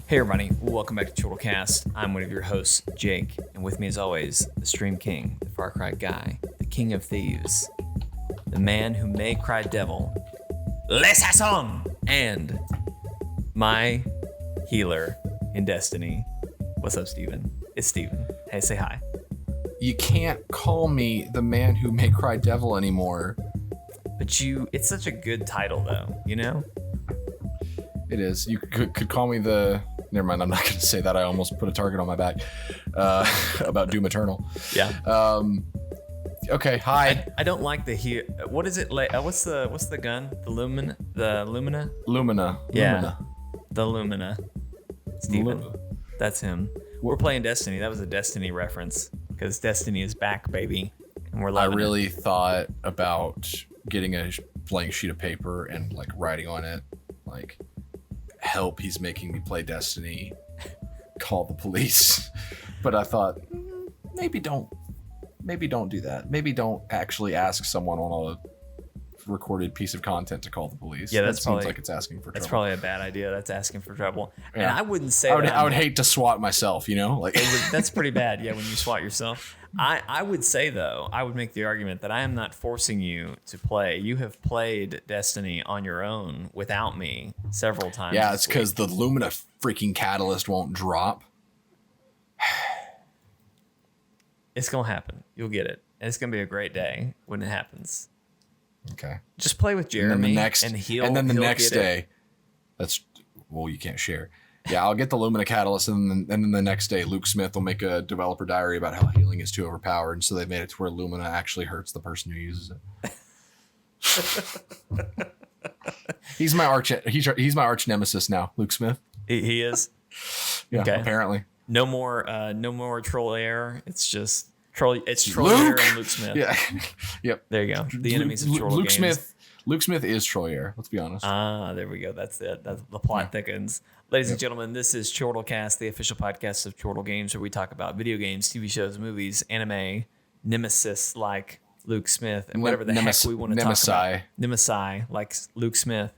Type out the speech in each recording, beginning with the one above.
Hey everybody, welcome back to Chortle Cast. I'm one of your hosts, Jake, and with me as always, the Stream King, the Far Cry Guy, the King of Thieves, the man who may cry devil, Les Hasson, and my healer in Destiny. What's up, Steven? It's Steven. Hey, say hi. You can't call me the man who may cry devil anymore. But it's such a good title though, you know? It is. You could call me the... Never mind, I'm not going to say that. I almost put a target on my back about Doom Eternal. Yeah. Okay, hi. I don't like the what is it? What's the gun? The Lumina? Lumina. Yeah. Lumina. The Lumina. Steven. That's him. We're playing Destiny. That was a Destiny reference because Destiny is back, baby. And we're loving it. Thought about getting a blank sheet of paper and like writing on it, like, help, he's making me play Destiny, call the police. But I thought, maybe don't do that. Maybe don't actually ask someone on a recorded piece of content to call the police. Yeah, seems like it's asking for trouble. That's probably a bad idea. That's asking for trouble. Yeah. And I wouldn't say I would hate to swat myself, you know? Like that's pretty bad, yeah, when you swat yourself. I would say, though, I would make the argument that I am not forcing you to play. You have played Destiny on your own without me several times. Yeah, it's because the Lumina freaking catalyst won't drop. It's going to happen. You'll get it. And it's going to be a great day when it happens. Okay. Just play with Jeremy and he'll And then the next day, it. You can't share. Yeah, I'll get the Lumina Catalyst, and then the next day, Luke Smith will make a developer diary about how healing is too overpowered, and so they made it to where Lumina actually hurts the person who uses it. He's my arch nemesis now, Luke Smith. He is. Yeah, okay. Apparently. No more troll air. It's just troll. It's troll air and Luke Smith. Yeah. Yep. There you go. The enemies of Chortle games. Luke Smith is Troyer, let's be honest. There we go. That's it. The plot thickens. Ladies and gentlemen, this is Chortle Cast, the official podcast of Chortle Games, where we talk about video games, TV shows, movies, anime, nemesis like Luke Smith, and whatever the heck we want to talk about. Nemesis like Luke Smith,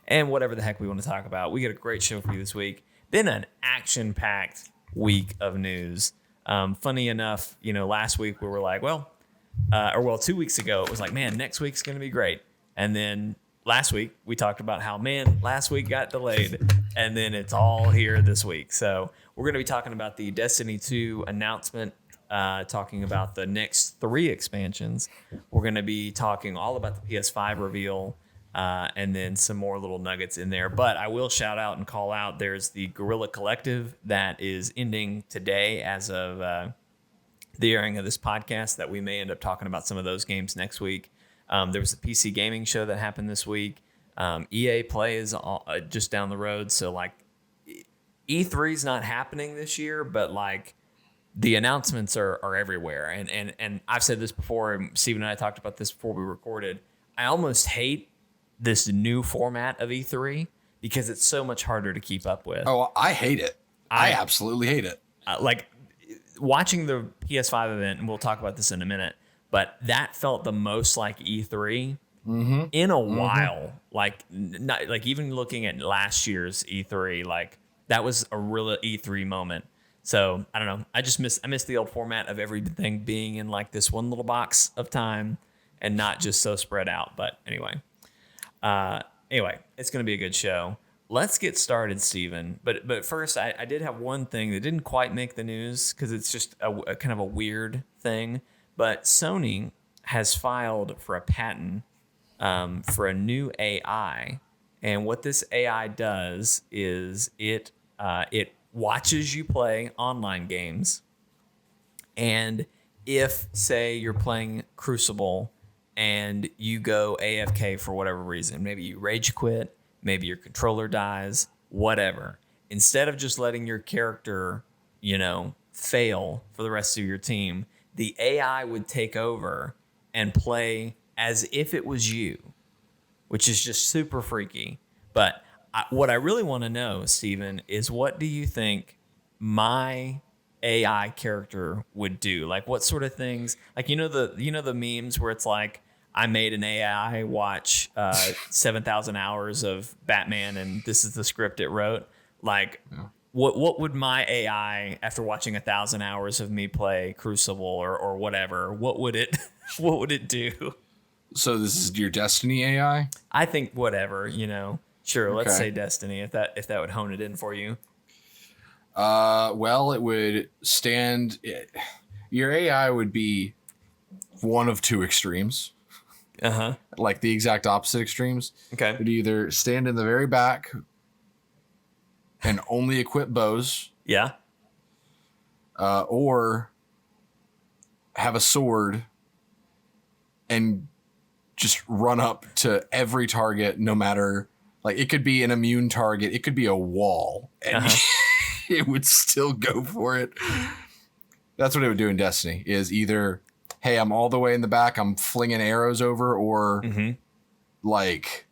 and whatever the heck we want to talk about. We got a great show for you this week. Been an action-packed week of news. Funny enough, last week we were like, 2 weeks ago, it was like, man, next week's going to be great. And then last week, we talked about how, last week got delayed, and then it's all here this week. So we're going to be talking about the Destiny 2 announcement, talking about the next 3 expansions. We're going to be talking all about the PS5 reveal, and then some more little nuggets in there. But I will shout out and call out, there's the Guerrilla Collective that is ending today as of the airing of this podcast, that we may end up talking about some of those games next week. There was a PC gaming show that happened this week. EA Play is just down the road. So E3 is not happening this year, but the announcements are everywhere. And I've said this before, and Steven and I talked about this before we recorded. I almost hate this new format of E3 because it's so much harder to keep up with. Oh, I hate it. I absolutely hate it. Watching the PS5 event, and we'll talk about this in a minute, but that felt the most like E3 in a while. Even looking at last year's E3, that was a real E3 moment. So I don't know. I miss the old format of everything being in this one little box of time and not just so spread out. But anyway, it's going to be a good show. Let's get started, Steven. But first, I did have one thing that didn't quite make the news because it's just a kind of a weird thing. But Sony has filed for a patent for a new AI, and what this AI does is it watches you play online games, and if, say, you're playing Crucible and you go AFK for whatever reason, maybe you rage quit, maybe your controller dies, whatever, instead of just letting your character, fail for the rest of your team, the AI would take over and play as if it was you, which is just super freaky. But what I really want to know, Steven, is what do you think my AI character would do? What sort of things? The memes where it's I made an AI watch 7,000 hours of Batman, and this is the script it wrote. what would my AI, after watching 1,000 hours of me play Crucible or whatever, what would it do? So this is your Destiny AI? I think whatever, Sure, let's Okay. say Destiny if that would hone it in for you. Well, it would stand. Your AI would be one of two extremes, like the exact opposite extremes. Okay. It would either stand in the very back and only equip bows, Yeah. or have a sword and just run up to every target, no matter, like, it could be an immune target, it could be a wall, and it would still go for it. That's what it would do in Destiny, is either, hey, I'm all the way in the back, I'm flinging arrows over, or like,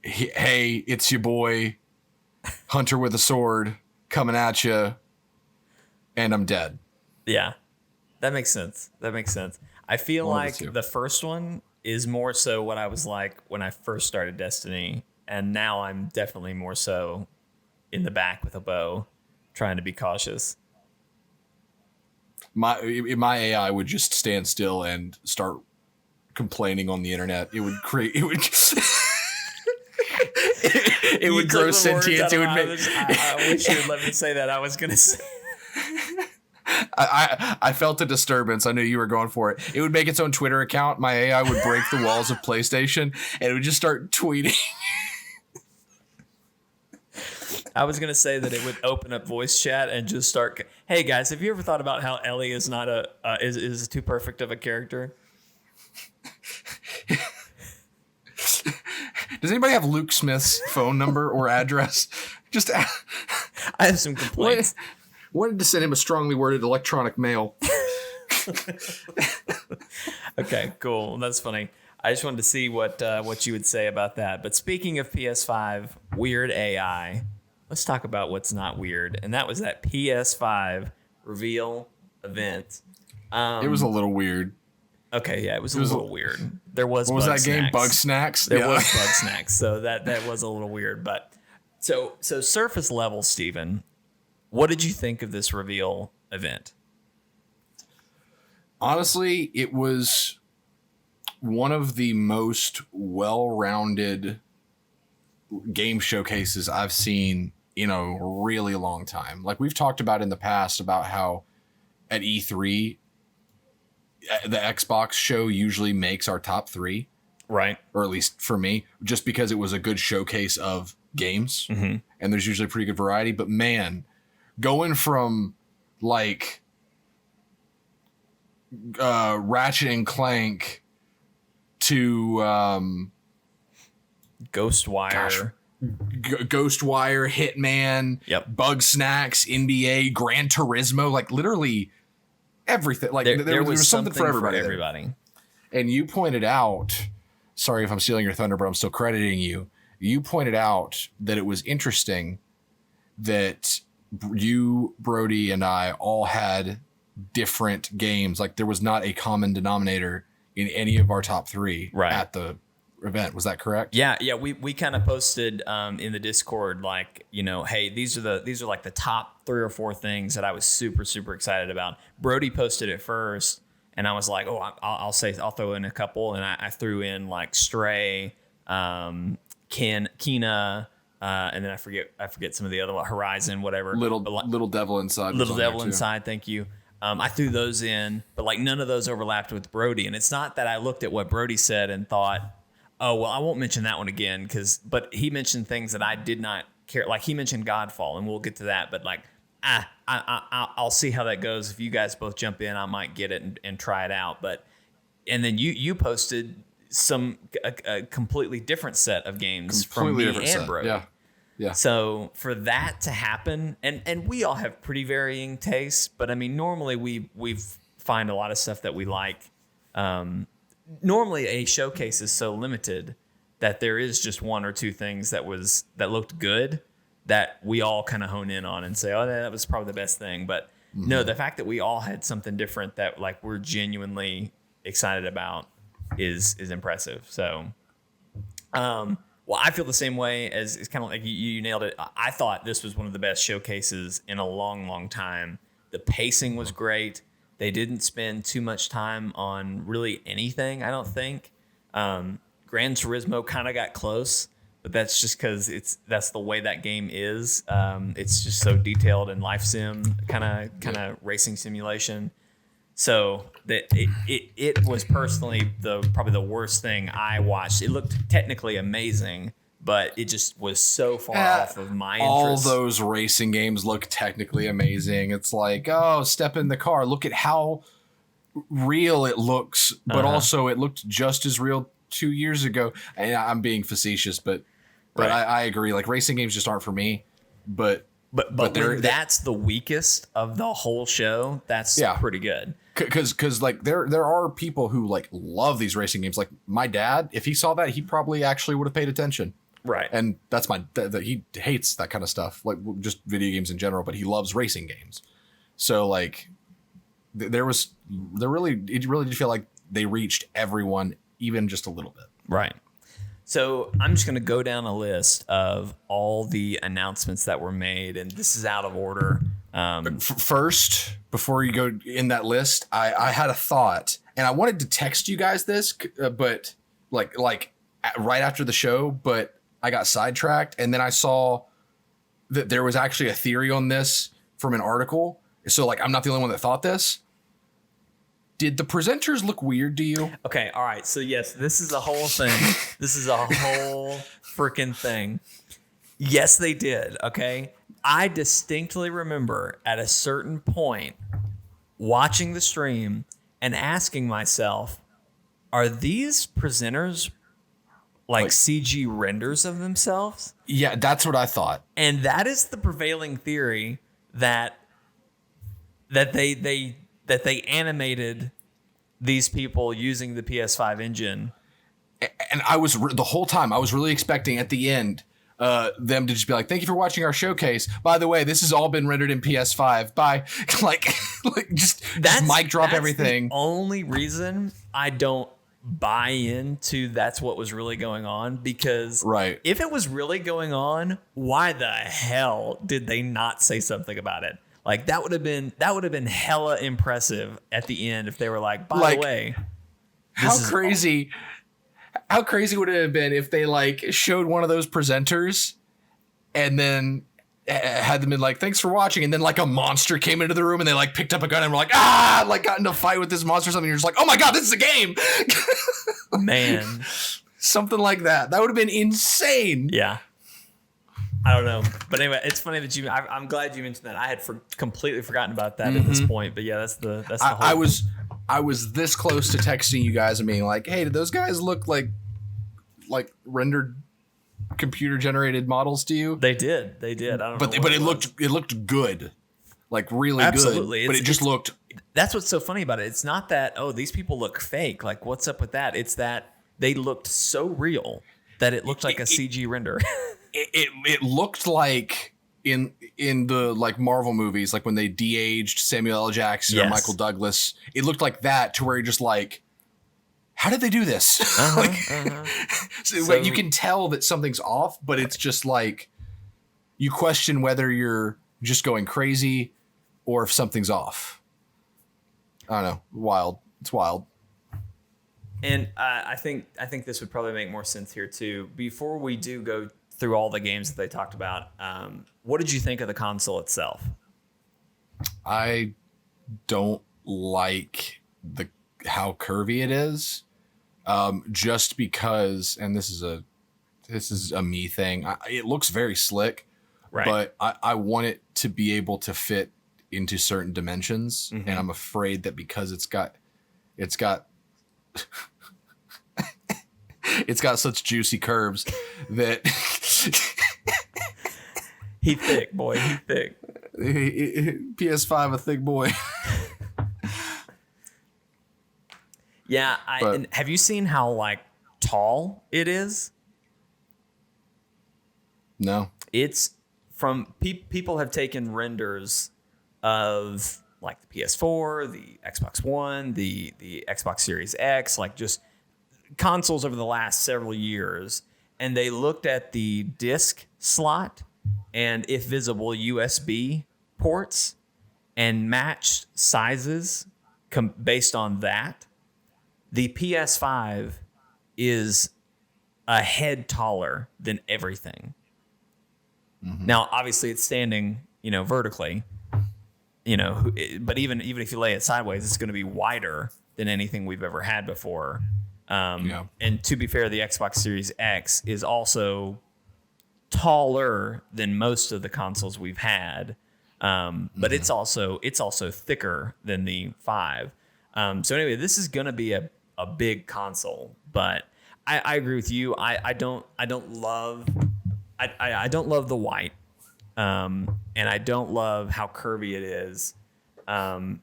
hey, it's your boy, Hunter with a sword, coming at you, and I'm dead. Yeah. That makes sense. I feel One of like the two. the first one is more so what I was like when I first started Destiny, and now I'm definitely more so in the back with a bow, trying to be cautious. My AI would just stand still and start complaining on the internet. It would create. It would. It would grow sentience. It would make. I wish you would let me say that. I was gonna say. I felt a disturbance. I knew you were going for it. It would make its own Twitter account. My AI would break the walls of PlayStation, and it would just start tweeting. I was gonna say that it would open up voice chat and just start. Hey guys, have you ever thought about how Ellie is not is too perfect of a character? Does anybody have Luke Smith's phone number or address? Just I have some complaints. wanted to send him a strongly worded electronic mail. Okay, cool. That's funny. I just wanted to see what you would say about that. But speaking of PS5 weird AI, let's talk about what's not weird. And that was that PS5 reveal event. It was a little weird. Okay, yeah, it was a little weird. There was What was that game? Bug Snacks? There was Bug Snacks. So that was a little weird. But so surface level, Steven, what did you think of this reveal event? Honestly, it was one of the most well-rounded game showcases I've seen in a really long time. Like, we've talked about in the past about how at E3, the Xbox show usually makes our top 3. Right. Or at least for me, just because it was a good showcase of games. And there's usually a pretty good variety. But man, going from like Ratchet and Clank to Ghostwire. Ghostwire, Hitman, Yep. Bug Snacks, NBA, Gran Turismo, like literally everything. Like there was something for everybody. And you pointed out, sorry if I'm stealing your thunder, but I'm still crediting you. You pointed out that it was interesting that you, Brody, and I all had different games. Like, there was not a common denominator in any of our top 3 at the event. Was that correct? Yeah. We kind of posted in the Discord, like, hey, these are like the top 3 or 4 things that I was super, super excited about. Brody posted it first, and I was like, oh, I'll throw in a couple, and I threw in like Stray, Kena, and then I forget some of the other, Horizon, whatever. Little Devil Inside. Little Devil Inside, thank you. I threw those in, but like none of those overlapped with Brody. And it's not that I looked at what Brody said and thought, oh, well, I won't mention that one again, but he mentioned things that I did not care. Like, he mentioned Godfall, and we'll get to that. But like, I'll see how that goes. If you guys both jump in, I might get it and try it out. And then you posted a completely different set of games from me and Brody. Yeah. So for that to happen, and we all have pretty varying tastes, but I mean, normally we find a lot of stuff that we like. Normally a showcase is so limited that there is just 1 or 2 things that looked good that we all kind of hone in on and say, oh, that was probably the best thing. But no, the fact that we all had something different that like we're genuinely excited about is impressive. So, well, Well, I feel the same way as it's kind of like you nailed it. I thought this was one of the best showcases in a long, long time. The pacing was great. They didn't spend too much time on really anything, I don't think. Gran Turismo kind of got close, but that's just because that's the way that game is. It's just so detailed and life sim kind of racing simulation. So that it was personally probably the worst thing I watched. It looked technically amazing, but it just was so far off of my interest. All those racing games look technically amazing. It's like, oh, step in the car. Look at how real it looks, but also it looked just as real 2 years ago. And I'm being facetious, but I agree. Like, racing games just aren't for me. But when that's the weakest of the whole show, that's pretty good. Because like there are people who like love these racing games. Like my dad, if he saw that, he probably actually would have paid attention. Right. And that's he hates that kind of stuff, like just video games in general, but he loves racing games. So like it really did feel like they reached everyone, even just a little bit. Right. So I'm just going to go down a list of all the announcements that were made, and this is out of order. First, before you go in that list, I had a thought, and I wanted to text you guys this, but like right after the show, but I got sidetracked, and then I saw that there was actually a theory on this from an article. So like, I'm not the only one that thought this. Did the presenters look weird to you? Okay, all right. So yes, this is a whole thing. This is a whole freaking thing. Yes, they did. Okay. I distinctly remember at a certain point watching the stream and asking myself, are these presenters like CG renders of themselves? Yeah, that's what I thought. And that is the prevailing theory that they animated these people using the PS5 engine. And I was the whole time I was really expecting at the end them to just be like, thank you for watching our showcase. By the way, this has all been rendered in PS5. Bye. like just mic drop everything. The only reason I don't buy into that's what was really going on, because if it was really going on, why the hell did they not say something about it? Like that would have been hella impressive at the end if they were like, by the way, how crazy would it have been if they like showed one of those presenters and then had them in like, thanks for watching, and then like a monster came into the room and they like picked up a gun and were like, like got into a fight with this monster or something. You're just like, oh my god, this is a game. Man, something like that. That would have been insane. Yeah. I don't know, but anyway, it's funny that I'm glad you mentioned that. I had completely forgotten about that at this point. But yeah, that's the whole. I was this close to texting you guys and being like, "Hey, did those guys look like rendered computer generated models to you?" They did. I don't know. But it looked good, like really Absolutely. good. But it just looked. That's what's so funny about it. It's not that these people look fake. Like what's up with that? It's that they looked so real that it looked like a CG render. It looked like in the like Marvel movies, like when they de-aged Samuel L. Jackson or Michael Douglas, it looked like that, to where you're just like, how did they do this? So like, you can tell that something's off, but it's just like you question whether you're just going crazy or if something's off. I don't know. Wild. It's wild. And I think this would probably make more sense here too. Before we do go through all the games that they talked about, what did you think of the console itself? I don't like how curvy it is, just because, and this is a me thing. It looks very slick, right? But I want it to be able to fit into certain dimensions, and I'm afraid that because it's got it's got such juicy curves that he thick, boy. He thick. PS5 a thick boy. Yeah, and have you seen how like tall it is? No. It's from people have taken renders of like the PS4, the Xbox One, the Xbox Series X, like just consoles over the last several years, and they looked at the disk slot and, if visible, USB ports and matched sizes based on that. The PS5 is a head taller than everything. Mm-hmm. Now, obviously, it's standing, vertically, but even if you lay it sideways, it's going to be wider than anything we've ever had before. And to be fair, the Xbox Series X is also taller than most of the consoles we've had, but it's also thicker than the 5. So anyway, this is going to be a big console, but I agree with you. I don't love the white, and I don't love how curvy it is. And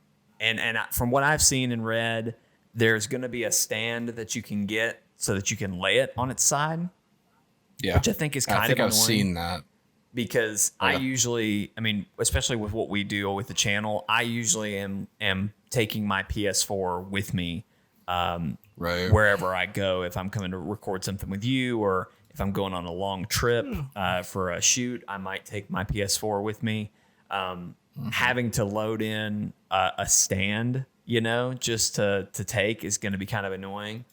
from what I've seen and read, there's going to be a stand that you can get so that you can lay it on its side. Yeah, which I think is kind of annoying. I've seen that. Because I usually, especially with what we do with the channel, I usually am taking my PS4 with me wherever I go. If I'm coming to record something with you, or if I'm going on a long trip for a shoot, I might take my PS4 with me. Having to load in a stand, just to take is going to be kind of annoying.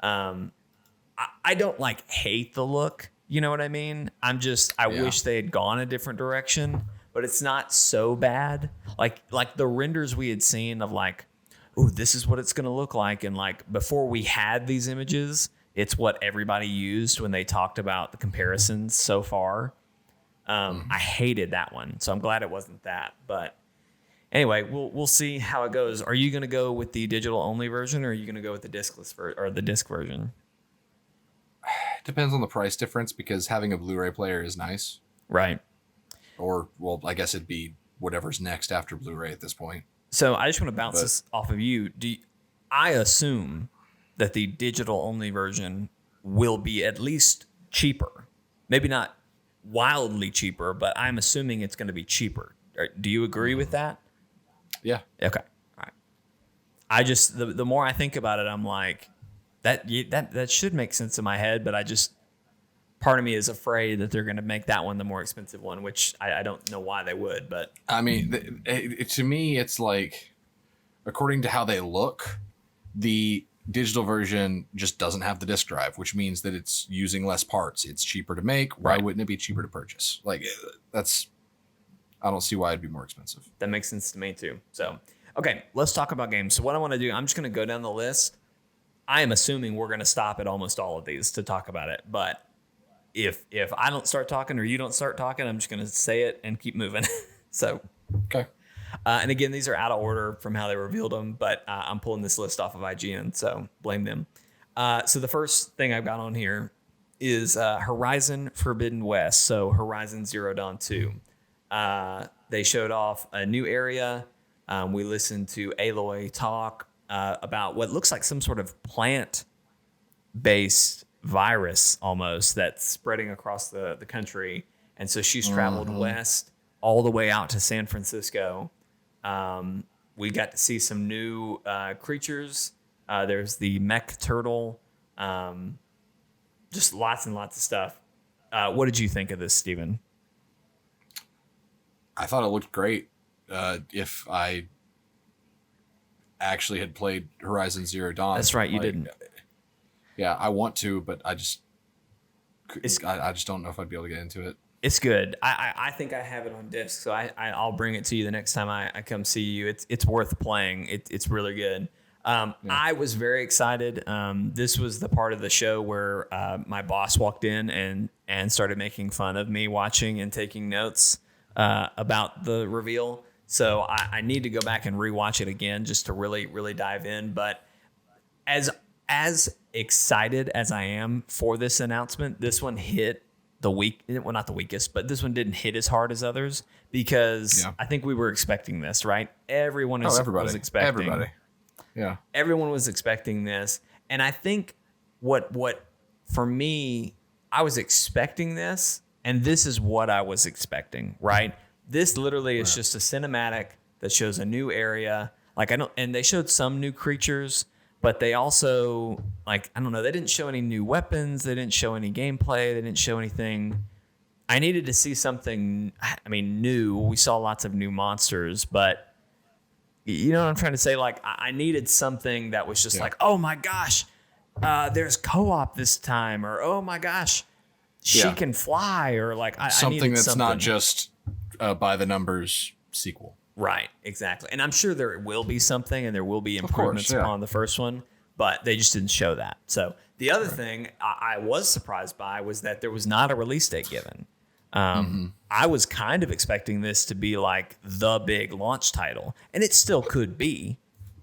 I don't hate the look. You know what I mean? I wish they had gone a different direction, but it's not so bad. Like the renders we had seen of this is what it's going to look like. And before we had these images, it's what everybody used when they talked about the comparisons so far. I hated that one. So I'm glad it wasn't that. But anyway, we'll see how it goes. Are you going to go with the digital only version, or are you going to go with the discless or the disc version? Depends on the price difference, because having a Blu-ray player is nice. Right. Or, well, I guess it'd be whatever's next after Blu-ray at this point. So I just want to bounce this off of you. I assume that the digital only version will be at least cheaper. Maybe not wildly cheaper, but I'm assuming it's going to be cheaper. Do you agree with that? Yeah. Okay. All right. I just, the more I think about it, I'm like, that should make sense in my head, but part of me is afraid that they're going to make that one the more expensive one, which I don't know why they would, but to me, it's according to how they look, the digital version just doesn't have the disk drive, which means that it's using less parts. It's cheaper to make. Why wouldn't it be cheaper to purchase? I don't see why it'd be more expensive. That makes sense to me too. So, okay, let's talk about games. So what I want to do, I'm just going to go down the list. I am assuming we're going to stop at almost all of these to talk about it. But if I don't start talking or you don't start talking, I'm just going to say it and keep moving. So, okay. And again, these are out of order from how they revealed them, but I'm pulling this list off of IGN, so blame them. So the first thing I've got on here is Horizon Forbidden West, so Horizon Zero Dawn 2. They showed off a new area. We listened to Aloy talk about what looks like some sort of plant-based virus almost that's spreading across the country. And so she's traveled west all the way out to San Francisco. We got to see some new creatures. There's the mech turtle. Just lots and lots of stuff. What did you think of this, Steven? I thought it looked great. If I actually had played Horizon Zero Dawn. That's right, you didn't. Yeah, I want to, but I just don't know if I'd be able to get into it. It's good. I think I have it on disc, so I'll bring it to you the next time I come see you. It's worth playing. It's really good. I was very excited. This was the part of the show where my boss walked in and started making fun of me watching and taking notes about the reveal. So I need to go back and rewatch it again just to really, really dive in. But as excited as I am for this announcement, this one hit not the weakest, but this one didn't hit as hard as others because I think we were expecting this, right? Everyone was expecting. Everybody. Yeah. Everyone was expecting this. And I think what for me, I was expecting this, and this is what I was expecting, right? This literally is just a cinematic that shows a new area. And they showed some new creatures, But they also, like, I don't know, they didn't show any new weapons. They didn't show any gameplay. They didn't show anything. I needed to see something, new. We saw lots of new monsters, but you know what I'm trying to say? Like, I needed something that was just like, oh my gosh, there's co-op this time, or oh my gosh, she can fly, or like something that's not just by the numbers sequel. Right, exactly. And I'm sure there will be something, and there will be improvements upon the first one, but they just didn't show that. So the other thing I was surprised by was that there was not a release date given. I was kind of expecting this to be like the big launch title, and it still could be,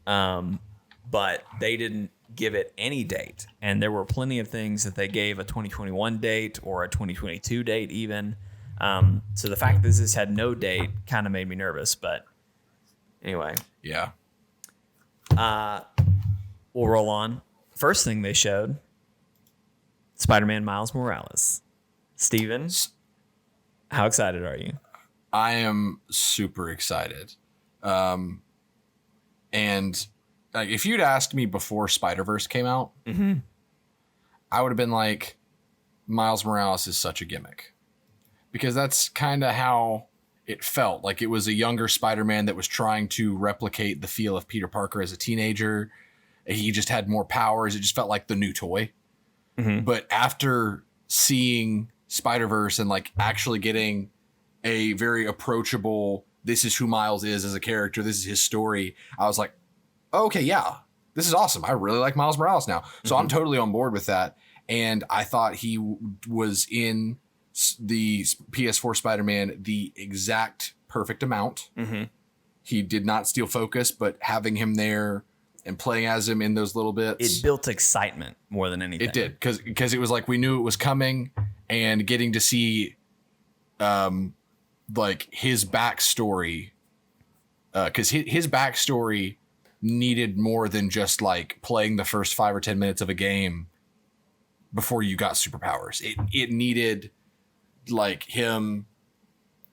but they didn't give it any date. And there were plenty of things that they gave a 2021 date or a 2022 date even. So the fact that this had no date kind of made me nervous, but anyway. Yeah. We'll roll on. First thing they showed, Spider-Man Miles Morales. Steven, how excited are you? I am super excited. And like, if you'd asked me before Spider-Verse came out, I would have been like, Miles Morales is such a gimmick. Because that's kind of how it felt. Like, it was a younger Spider-Man that was trying to replicate the feel of Peter Parker as a teenager. He just had more powers. It just felt like the new toy. But after seeing Spider-Verse and like actually getting a very approachable, this is who Miles is as a character, this is his story, I was like, okay, yeah, this is awesome. I really like Miles Morales now. So I'm totally on board with that. And I thought he was in the PS4 Spider-Man the exact perfect amount. He did not steal focus, but having him there and playing as him in those little bits, it built excitement more than anything. It did, because it was like we knew it was coming, and getting to see like his backstory, because his backstory needed more than just like playing the first 5 or 10 minutes of a game before you got superpowers. It needed like him,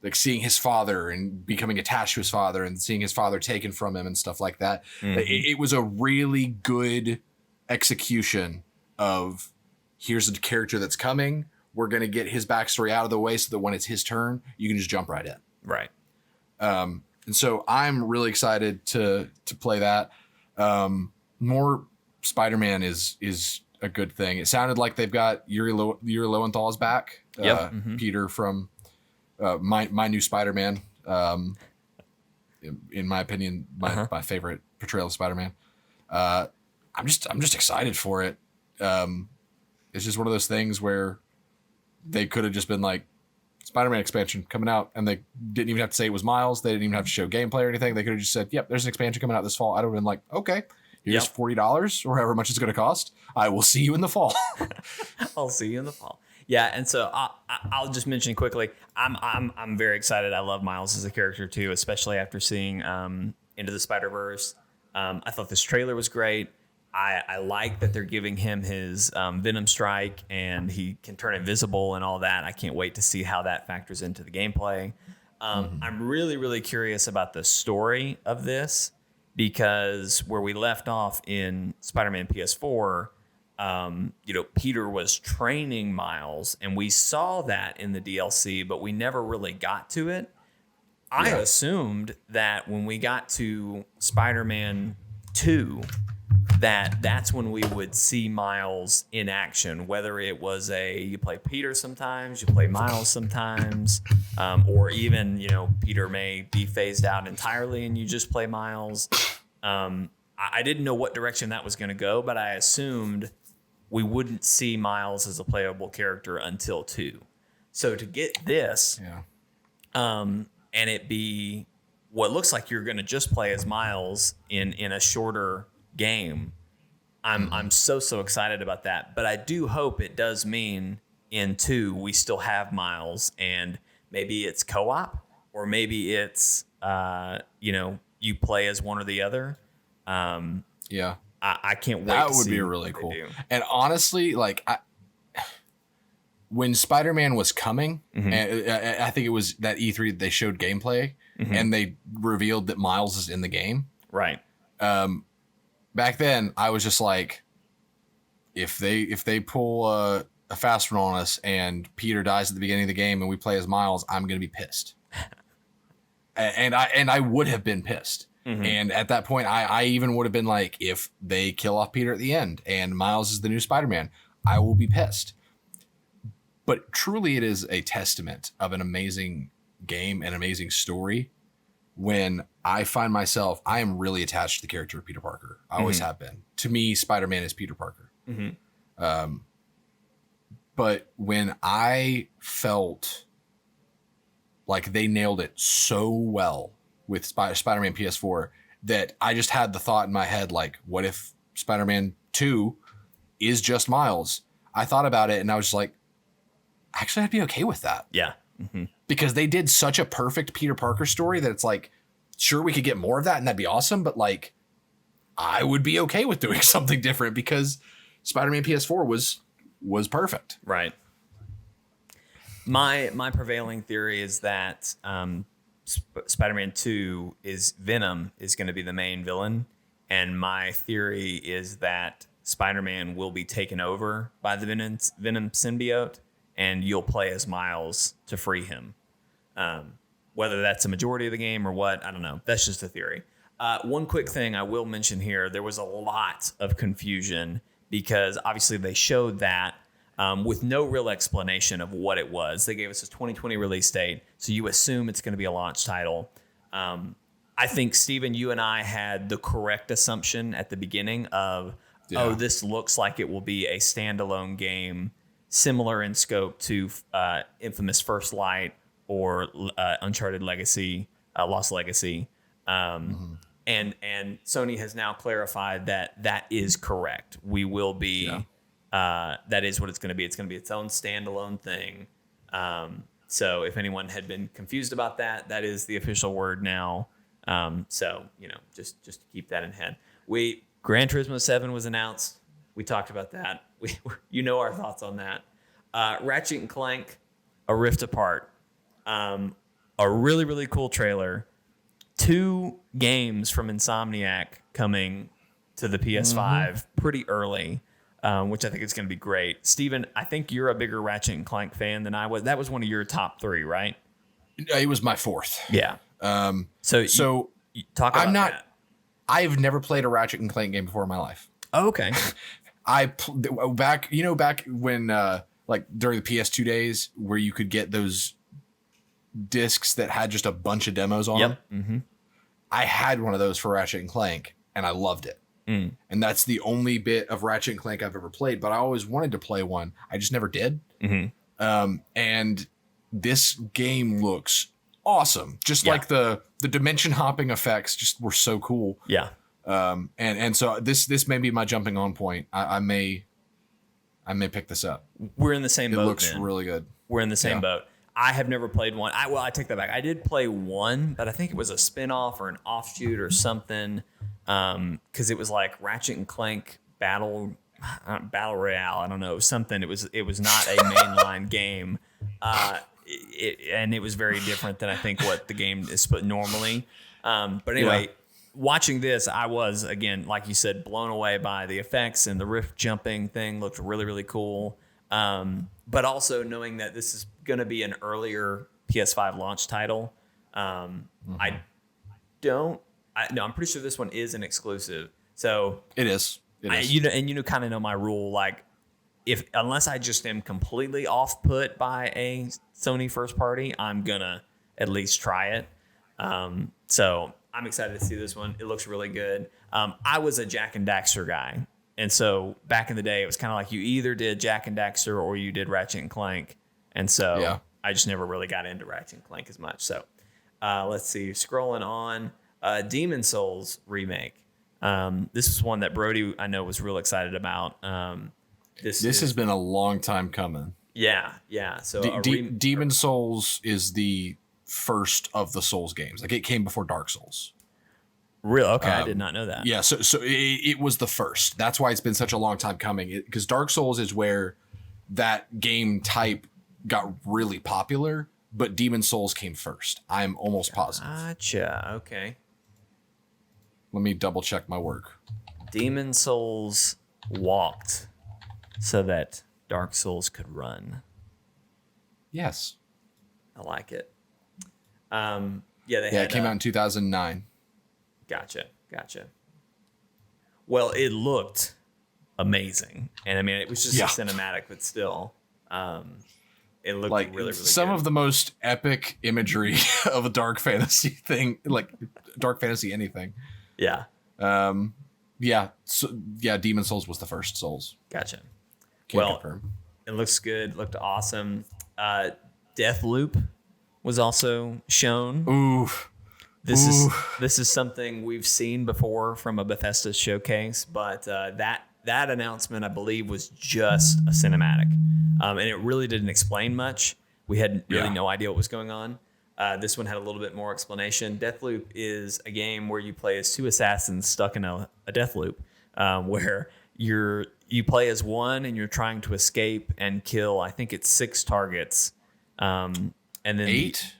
like seeing his father and becoming attached to his father and seeing his father taken from him and stuff like that. It was a really good execution of, here's a character that's coming. We're going to get his backstory out of the way so that when it's his turn, you can just jump right in. Right. And so I'm really excited to play that. More Spider-Man is a good thing. It sounded like they've got Yuri Lowenthal's back. Peter from my new Spider-Man. In my opinion, my favorite portrayal of Spider-Man. I'm just excited for it. It's just one of those things where they could have just been like, Spider-Man expansion coming out, and they didn't even have to say it was Miles. They didn't even have to show gameplay or anything. They could have just said, yep, there's an expansion coming out this fall. I'd have been like, okay, here's $40 or however much it's going to cost. I will see you in the fall. I'll see you in the fall. Yeah, and so I'll just mention quickly, I'm very excited. I love Miles as a character too, especially after seeing Into the Spider-Verse. I thought this trailer was great. I like that they're giving him his Venom Strike, and he can turn invisible and all that. I can't wait to see how that factors into the gameplay. I'm really, really curious about the story of this, because where we left off in Spider-Man PS4, Peter was training Miles, and we saw that in the DLC, but we never really got to it. I assumed that when we got to Spider-Man 2, that's when we would see Miles in action, whether it was you play Peter sometimes, you play Miles sometimes, or even, Peter may be phased out entirely and you just play Miles. I didn't know what direction that was going to go, but I assumed we wouldn't see Miles as a playable character until 2. So to get this, and it be what looks like you're going to just play as Miles in a shorter game, I'm so excited about that. But I do hope it does mean in 2 we still have Miles, and maybe it's co-op, or maybe it's you play as one or the other. I can't wait. That would be really cool. And honestly, like when Spider-Man was coming, and I think it was that E3 that they showed gameplay, and they revealed that Miles is in the game. Right. back then I was just like, if they pull a fast one on us and Peter dies at the beginning of the game and we play as Miles, I'm gonna be pissed. and I would have been pissed. Mm-hmm. And at that point, I even would have been like, if they kill off Peter at the end and Miles is the new Spider-Man, I will be pissed. But truly, it is a testament of an amazing game and amazing story when I find myself, I am really attached to the character of Peter Parker. I always have been. To me, Spider-Man is Peter Parker. Mm-hmm. But when I felt like they nailed it so well with Spider-Man PS4 that I just had the thought in my head, like, what if Spider-Man 2 is just Miles? I thought about it and I was just like, actually, I'd be okay with that. Yeah. Mm-hmm. Because they did such a perfect Peter Parker story that it's like, sure, we could get more of that and that'd be awesome. But like, I would be okay with doing something different because Spider-Man PS4 was perfect. Right. My prevailing theory is that Spider-Man 2 is Venom is going to be the main villain. And my theory is that Spider-Man will be taken over by the Venom symbiote and you'll play as Miles to free him. Whether that's a majority of the game or what, I don't know. That's just a theory. One quick thing I will mention here, there was a lot of confusion because obviously they showed that with no real explanation of what it was. They gave us a 2020 release date, so you assume it's going to be a launch title. I think, Steven, you and I had the correct assumption at the beginning of, this looks like it will be a standalone game similar in scope to Infamous First Light or Uncharted Legacy, Lost Legacy. And Sony has now clarified that is correct. We will be, that is what it's going to be. It's going to be its own standalone thing. So if anyone had been confused about that, that is the official word now. So, just to keep that in head. Gran Turismo 7 was announced. We talked about that. Our thoughts on that. Ratchet and Clank, A Rift Apart. A really, really cool trailer. 2 games from Insomniac coming to the PS5 pretty early, which I think is going to be great. Steven, I think you're a bigger Ratchet and Clank fan than I was. That was one of your top 3, right? It was my 4th. Yeah. So you talk about that. I've never played a Ratchet and Clank game before in my life. Oh, okay. Back when like during the PS2 days where you could get those discs that had just a bunch of demos on them. Mm-hmm. I had one of those for Ratchet and Clank and I loved it. And that's the only bit of Ratchet and Clank I've ever played, but I always wanted to play one. I just never did. Mm-hmm. And this game looks awesome. Just like the dimension hopping effects just were so cool. Yeah. And so this may be my jumping on point. I may pick this up. We're in the same boat. It looks really good. We're in the same boat. I have never played one. I take that back. I did play one, but I think it was a spinoff or an offshoot or something. Because it was like Ratchet and Clank Battle Royale. I don't know, something. It was not a mainline game. And it was very different than I think what the game is normally. But anyway, watching this, I was, again, like you said, blown away by the effects, and the rift jumping thing looked really, really cool. But also knowing that this is going to be an earlier PS5 launch title. I'm pretty sure this one is an exclusive. So it is. Kind of know my rule. Like, unless I just am completely off put by a Sony first party, I'm gonna at least try it. So I'm excited to see this one. It looks really good. I was a Jak and Daxter guy. And so back in the day, it was kind of like you either did Jak and Daxter or you did Ratchet and Clank. And so I just never really got into Ratchet and Clank as much. So let's see. Scrolling on. Demon Souls remake. This is one that Brody, I know, was real excited about. This has been a long time coming. Yeah. So Demon Souls is the first of the Souls games. Like, it came before Dark Souls. Real? Okay, I did not know that. Yeah, so it was the first. That's why it's been such a long time coming. Because Dark Souls is where that game type got really popular, but Demon Souls came first. I'm almost positive. Gotcha. Okay. Let me double check my work. Demon Souls walked so that Dark Souls could run. Yes. I like it. It came out in 2009. Gotcha. Well, it looked amazing, and I mean, it was just a cinematic, but still, it looked like really some good. of the most epic imagery of a dark fantasy thing, like dark fantasy anything. Yeah. Demon Souls was the first Souls. Gotcha. Can't confirm. It looks good. Looked awesome. Deathloop was also shown. Ooh. This is something we've seen before from a Bethesda showcase, but that announcement, I believe, was just a cinematic, and it really didn't explain much. We had really no idea what was going on. This one had a little bit more explanation. Deathloop is a game where you play as two assassins stuck in a death loop, where you play as one and you're trying to escape and kill, I think it's 6 targets, and then eight.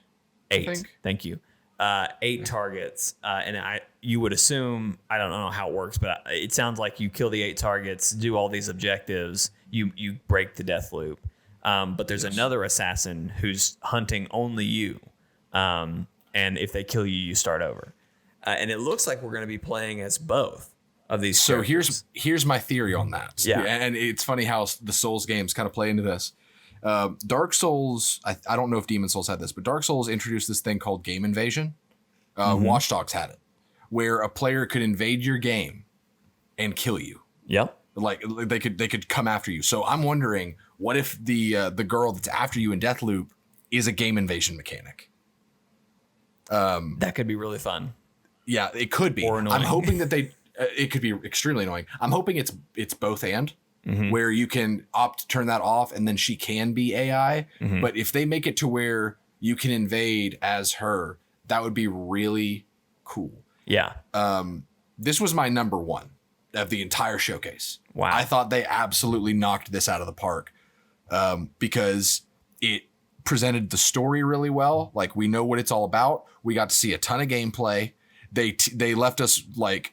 Thank you. 8 targets, and you would assume, I don't know how it works, but it sounds like you kill the 8 targets, do all these objectives, you break the death loop. But there's another assassin who's hunting only you, and if they kill you, you start over. And it looks like we're going to be playing as both of these. So characters. here's my theory on that. Yeah, and it's funny how the Souls games kind of play into this. Dark Souls, I don't know if Demon Souls had this, but Dark Souls introduced this thing called game invasion. Watch Dogs had it, where a player could invade your game and kill you. Yep. Like they could come after you. So I'm wondering, what if the girl that's after you in Deathloop is a game invasion mechanic? That could be really fun. Yeah, it could be. Or annoying. I'm hoping that it could be extremely annoying. I'm hoping it's both and. Where you can opt to turn that off and then she can be AI. But if they make it to where you can invade as her, that would be really cool. Yeah. This was my number one of the entire showcase. Wow. I thought they absolutely knocked this out of the park because it presented the story really well. Like, we know what it's all about. We got to see a ton of gameplay. They left us like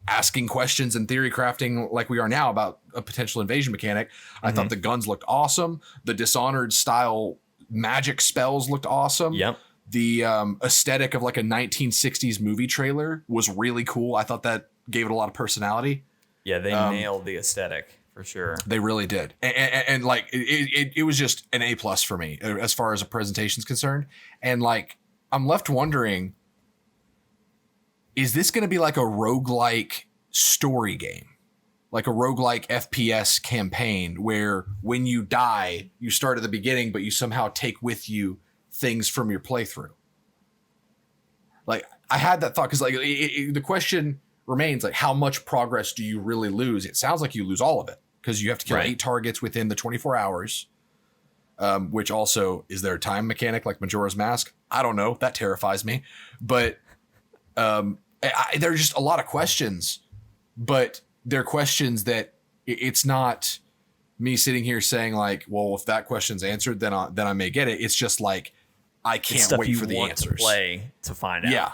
asking questions and theory crafting like we are now about a potential invasion mechanic. I thought the guns looked awesome. The Dishonored style magic spells looked awesome. Yep. The aesthetic of like a 1960s movie trailer was really cool. I thought that gave it a lot of personality. Yeah, they nailed the aesthetic for sure. They really did. And like, it was just an A+ for me as far as a presentation is concerned. And like, I'm left wondering, is this going to be like a roguelike story game? Like a roguelike FPS campaign where when you die, you start at the beginning, but you somehow take with you things from your playthrough. Like, I had that thought because like the question remains, like, how much progress do you really lose? It sounds like you lose all of it because you have to kill 8 targets within the 24 hours. Which also, is there a time mechanic like Majora's Mask? I don't know. That terrifies me. But there are just a lot of questions, but they're questions that it's not me sitting here saying like, well, if that question's answered, then I may get it. It's just like, I can't wait for the answers. To play to find out.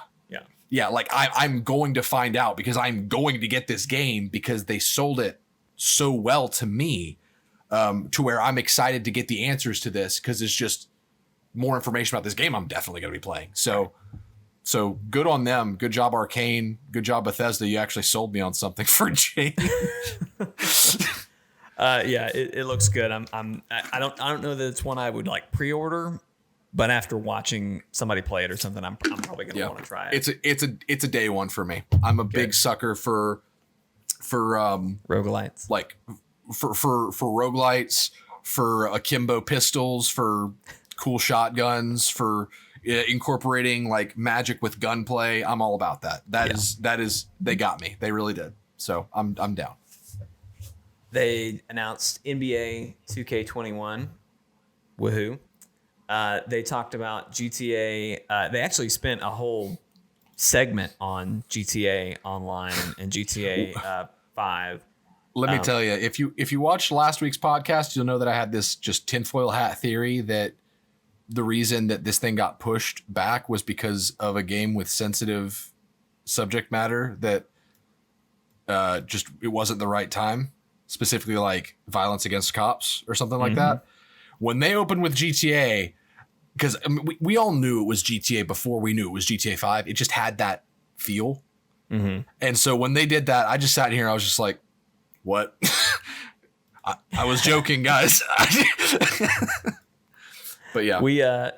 Yeah. Like I'm going to find out because I'm going to get this game because they sold it so well to me, to where I'm excited to get the answers to this because it's just more information about this game I'm definitely going to be playing. So good on them. Good job, Arcane. Good job, Bethesda. You actually sold me on something for a change. It looks good. I don't know that it's one I would like pre-order, but after watching somebody play it or something, I'm probably gonna want to try it. It's a day one for me. I'm a big sucker for roguelites. Like for roguelites, for akimbo pistols, for cool shotguns, for incorporating like magic with gunplay. I'm all about that. That is they got me. They really did. So I'm down. They announced NBA 2K21. Woohoo. They talked about GTA. They actually spent a whole segment on GTA Online and GTA 5. Let me tell you, if you watched last week's podcast, you'll know that I had this just tinfoil hat theory that the reason that this thing got pushed back was because of a game with sensitive subject matter that just it wasn't the right time, specifically like violence against cops or something like that. When they opened with GTA, because I mean, we all knew it was GTA before we knew it was GTA 5. It just had that feel. And so when they did that, I just sat here and I was just like, what? I was joking, guys. But yeah,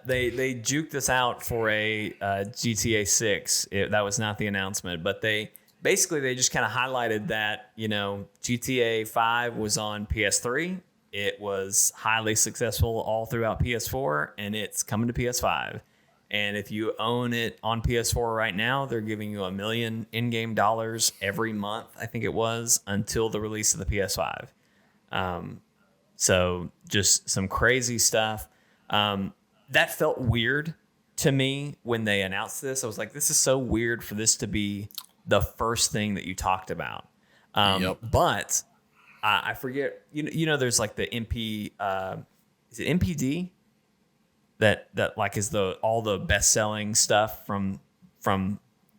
they juked us out for a GTA 6. That was not the announcement, but they just kind of highlighted that, you know, GTA 5 was on PS3. It was highly successful all throughout PS4, and it's coming to PS5. And if you own it on PS4 right now, they're giving you $1 million in-game dollars every month, I think it was, until the release of the PS5. So just some crazy stuff. That felt weird to me when they announced this. I was like, this is so weird for this to be the first thing that you talked about. But I forget, you know, there's like the is it MPD? That like is all the best selling stuff from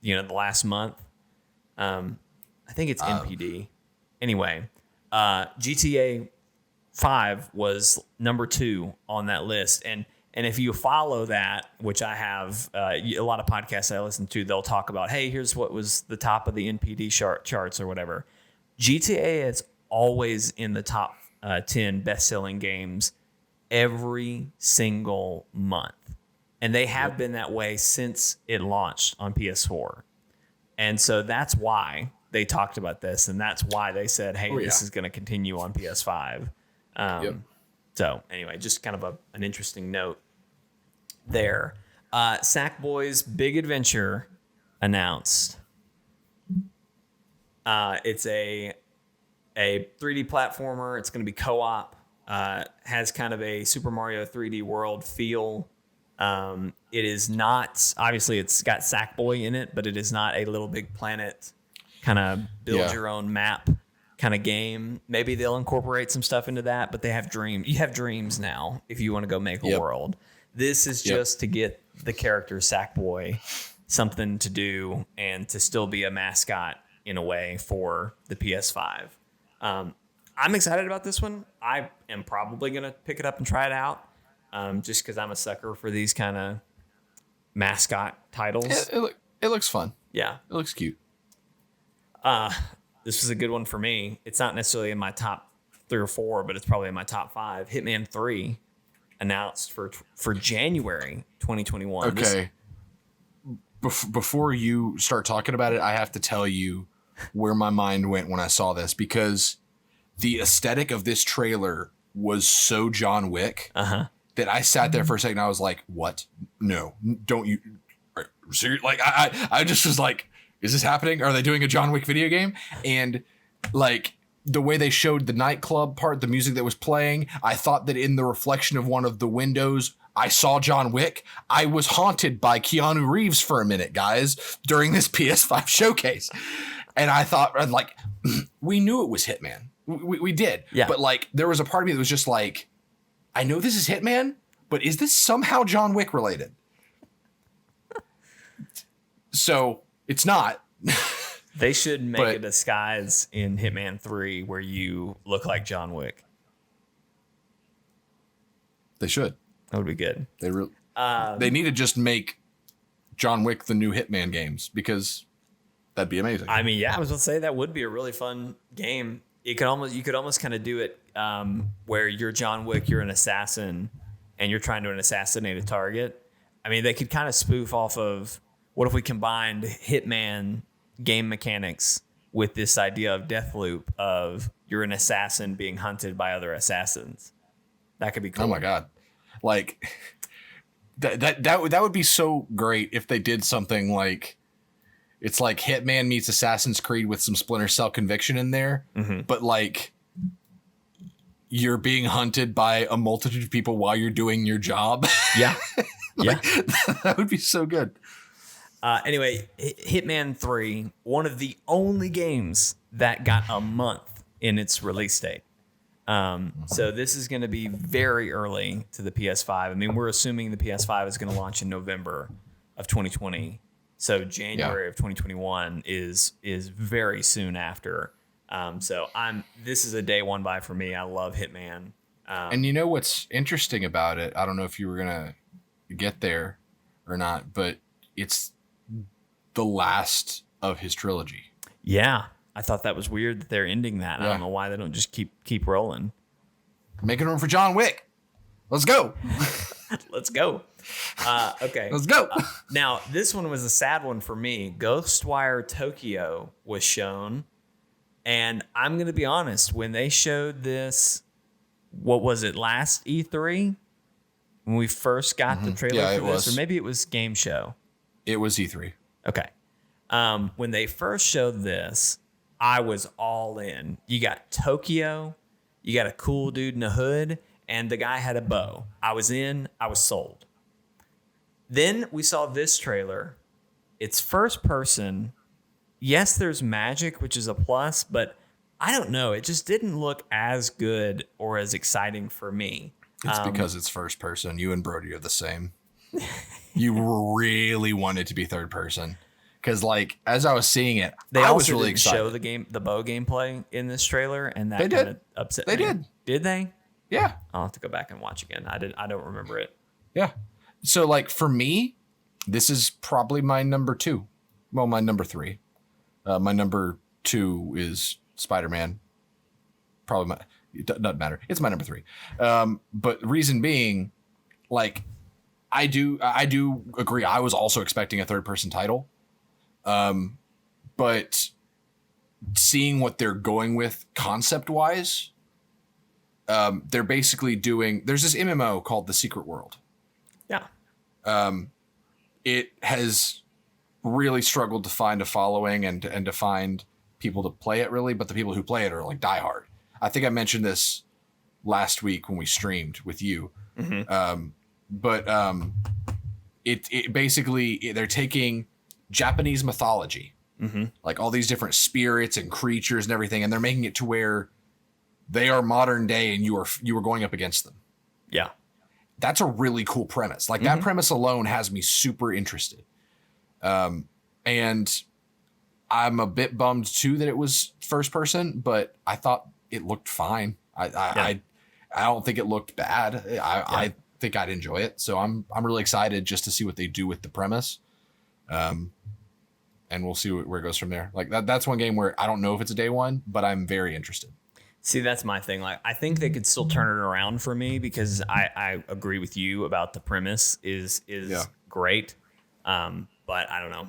you know the last month. I think it's MPD. Anyway, GTA 5 was number 2 on that list, and if you follow that, which I have, a lot of podcasts I listen to, they'll talk about, hey, here's what was the top of the NPD charts or whatever. GTA is always in the top 10 best selling games every single month. And they have been that way since it launched on PS4. And so that's why they talked about this. And that's why they said, hey, this is going to continue on PS5. So anyway, just kind of an interesting note there. Sackboy's Big Adventure announced. It's a 3D platformer. It's going to be co-op. Has kind of a Super Mario 3D World feel. It is not, obviously it's got Sackboy in it, but it is not a Little Big Planet kind of build your own map kind of game. Maybe they'll incorporate some stuff into that, but they have dreams. You have dreams now if you want to go make a world. This is just to get the character Sackboy something to do and to still be a mascot in a way for the PS5. I'm excited about this one. I am probably going to pick it up and try it out just because I'm a sucker for these kind of mascot titles. It looks fun. Yeah. It looks cute. This was a good one for me. It's not necessarily in my top 3 or 4, but it's probably in my top 5. Hitman 3 announced for January 2021. Okay. Before you start talking about it, I have to tell you where my mind went when I saw this, because the aesthetic of this trailer was so John Wick that I sat there for a second. I was like, what? No, don't you? Serious? Like, I just was like, is this happening? Are they doing a John Wick video game? And like the way they showed the nightclub part, the music that was playing, I thought that in the reflection of one of the windows, I saw John Wick. I was haunted by Keanu Reeves for a minute, guys, during this PS5 showcase. And I thought, like, we knew it was Hitman. We did. Yeah. But like, there was a part of me that was just like, I know this is Hitman, but is this somehow John Wick related? So it's not. They should make a disguise in Hitman 3 where you look like John Wick. They should. That would be good. They need to just make John Wick the new Hitman games, because that'd be amazing. I mean, yeah, I was going to say that would be a really fun game. You could almost kind of do it where you're John Wick, you're an assassin, and you're trying to assassinate a target. I mean, they could kind of spoof off of, what if we combined Hitman game mechanics with this idea of Deathloop of you're an assassin being hunted by other assassins? That could be cool. Oh my God. Like that would be so great if they did something like, it's like Hitman meets Assassin's Creed with some Splinter Cell Conviction in there, but like you're being hunted by a multitude of people while you're doing your job. Yeah. Like, that would be so good. Anyway, Hitman 3, one of the only games that got a month in its release date. So this is going to be very early to the PS5. I mean, we're assuming the PS5 is going to launch in November of 2020. So January of 2021 is very soon after. This is a day one buy for me. I love Hitman. And you know what's interesting about it? I don't know if you were gonna get there or not, but it's the last of his trilogy. Yeah, I thought that was weird that they're ending that. Yeah. I don't know why they don't just keep rolling. Making room for John Wick. Let's go. Let's go. Okay. Let's go. Now, this one was a sad one for me. Ghostwire Tokyo was shown. And I'm going to be honest, when they showed this, what was it, last E3? When we first got the trailer for this? Or maybe it was Game Show. It was E3. Okay. When they first showed this, I was all in. You got Tokyo, you got a cool dude in a hood, and the guy had a bow. I was in, I was sold. Then we saw this trailer. It's first person. Yes, there's magic, which is a plus, but I don't know. It just didn't look as good or as exciting for me. It's because it's first person. You and Brody are the same. You really wanted to be third person. Because, like, as I was seeing it, I was really excited. They also didn't show the bow gameplay in this trailer, and that kind of upset me. They did. Did they? Yeah. I'll have to go back and watch again. I don't remember it. Yeah. So, like, for me, this is probably my number 2. Well, my number 3. My number 2 is Spider-Man. Probably it doesn't matter. It's my number 3. But reason being, like, I do agree. I was also expecting a third-person title. But seeing what they're going with concept-wise, they're basically doing... There's this MMO called The Secret World. Yeah. It has really struggled to find a following and to find people to play it, really, but the people who play it are, like, diehard. I think I mentioned this last week when we streamed with you. Mm-hmm. It basically... They're taking Japanese mythology, like all these different spirits and creatures and everything, and they're making it to where they are modern day and you are going up against them. Yeah. That's a really cool premise. Like that premise alone has me super interested. And I'm a bit bummed too that it was first person, but I thought it looked fine. I don't think it looked bad. I think I'd enjoy it. So I'm really excited just to see what they do with the premise. And we'll see where it goes from there. Like that's one game where I don't know if it's a day one, but I'm very interested. See, that's my thing. Like, I think they could still turn it around for me because I agree with you about the premise is great. But I don't know.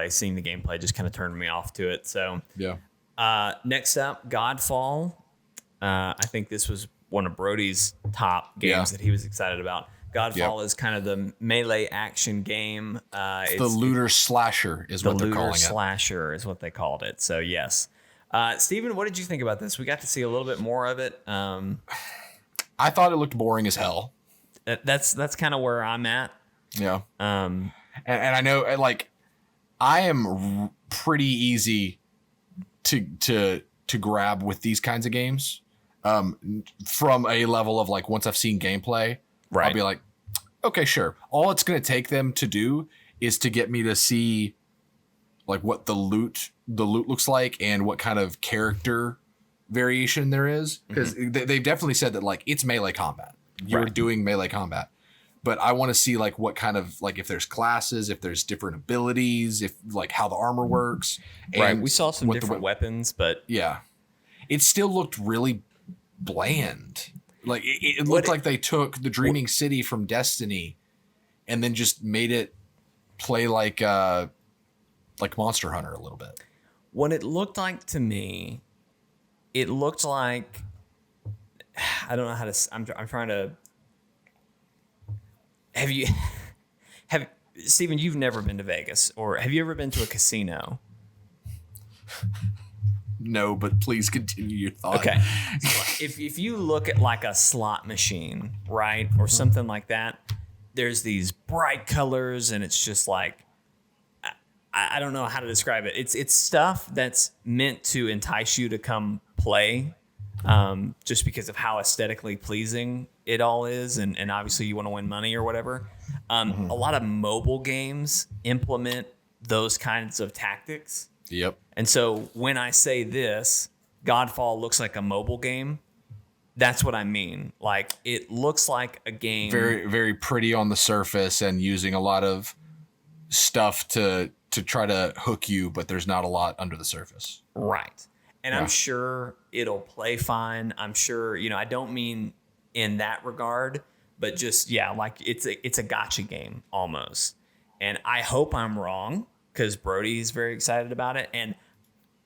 Seeing the gameplay just kind of turned me off to it. So yeah. Next up, Godfall. I think this was one of Brody's top games that he was excited about. Godfall is kind of the melee action game. It's the looter slasher is what they're calling it. The looter slasher is what they called it. So yes. Steven, what did you think about this? We got to see a little bit more of it. I thought it looked boring as hell. That's kind of where I'm at. Yeah. And I know, like, I am pretty easy to grab with these kinds of games. From a level of, like, once I've seen gameplay, I'll be like, okay, sure. All it's going to take them to do is to get me to see, like, what the loot looks like and what kind of character variation there is. Because they've definitely said that, like, it's melee combat. You're doing melee combat. But I want to see, like, what kind of, like, if there's classes, if there's different abilities, if, like, how the armor works. And we saw some different weapons, but... Yeah. It still looked really bland. Like, it looked like they took the Dreaming City from Destiny and then just made it play like Monster Hunter a little bit. What it looked like to me, it looked like... I don't know how to... I'm trying to... Steven, you've never been to Vegas, or have you ever been to a casino? No, but please continue your thought. Okay. So if you look at like a slot machine, right, or something like that, there's these bright colors, and it's just like, I don't know how to describe it. It's stuff that's meant to entice you to come play, just because of how aesthetically pleasing it all is, and obviously you want to win money or whatever. A lot of mobile games implement those kinds of tactics. Yep. And so when I say this, Godfall looks like a mobile game, that's what I mean. Like, it looks like a game. Very, very pretty on the surface and using a lot of stuff to try to hook you, but there's not a lot under the surface. Right. And I'm sure it'll play fine. I'm sure, I don't mean in that regard, but just, like it's a gotcha game almost. And I hope I'm wrong because Brody's very excited about it. And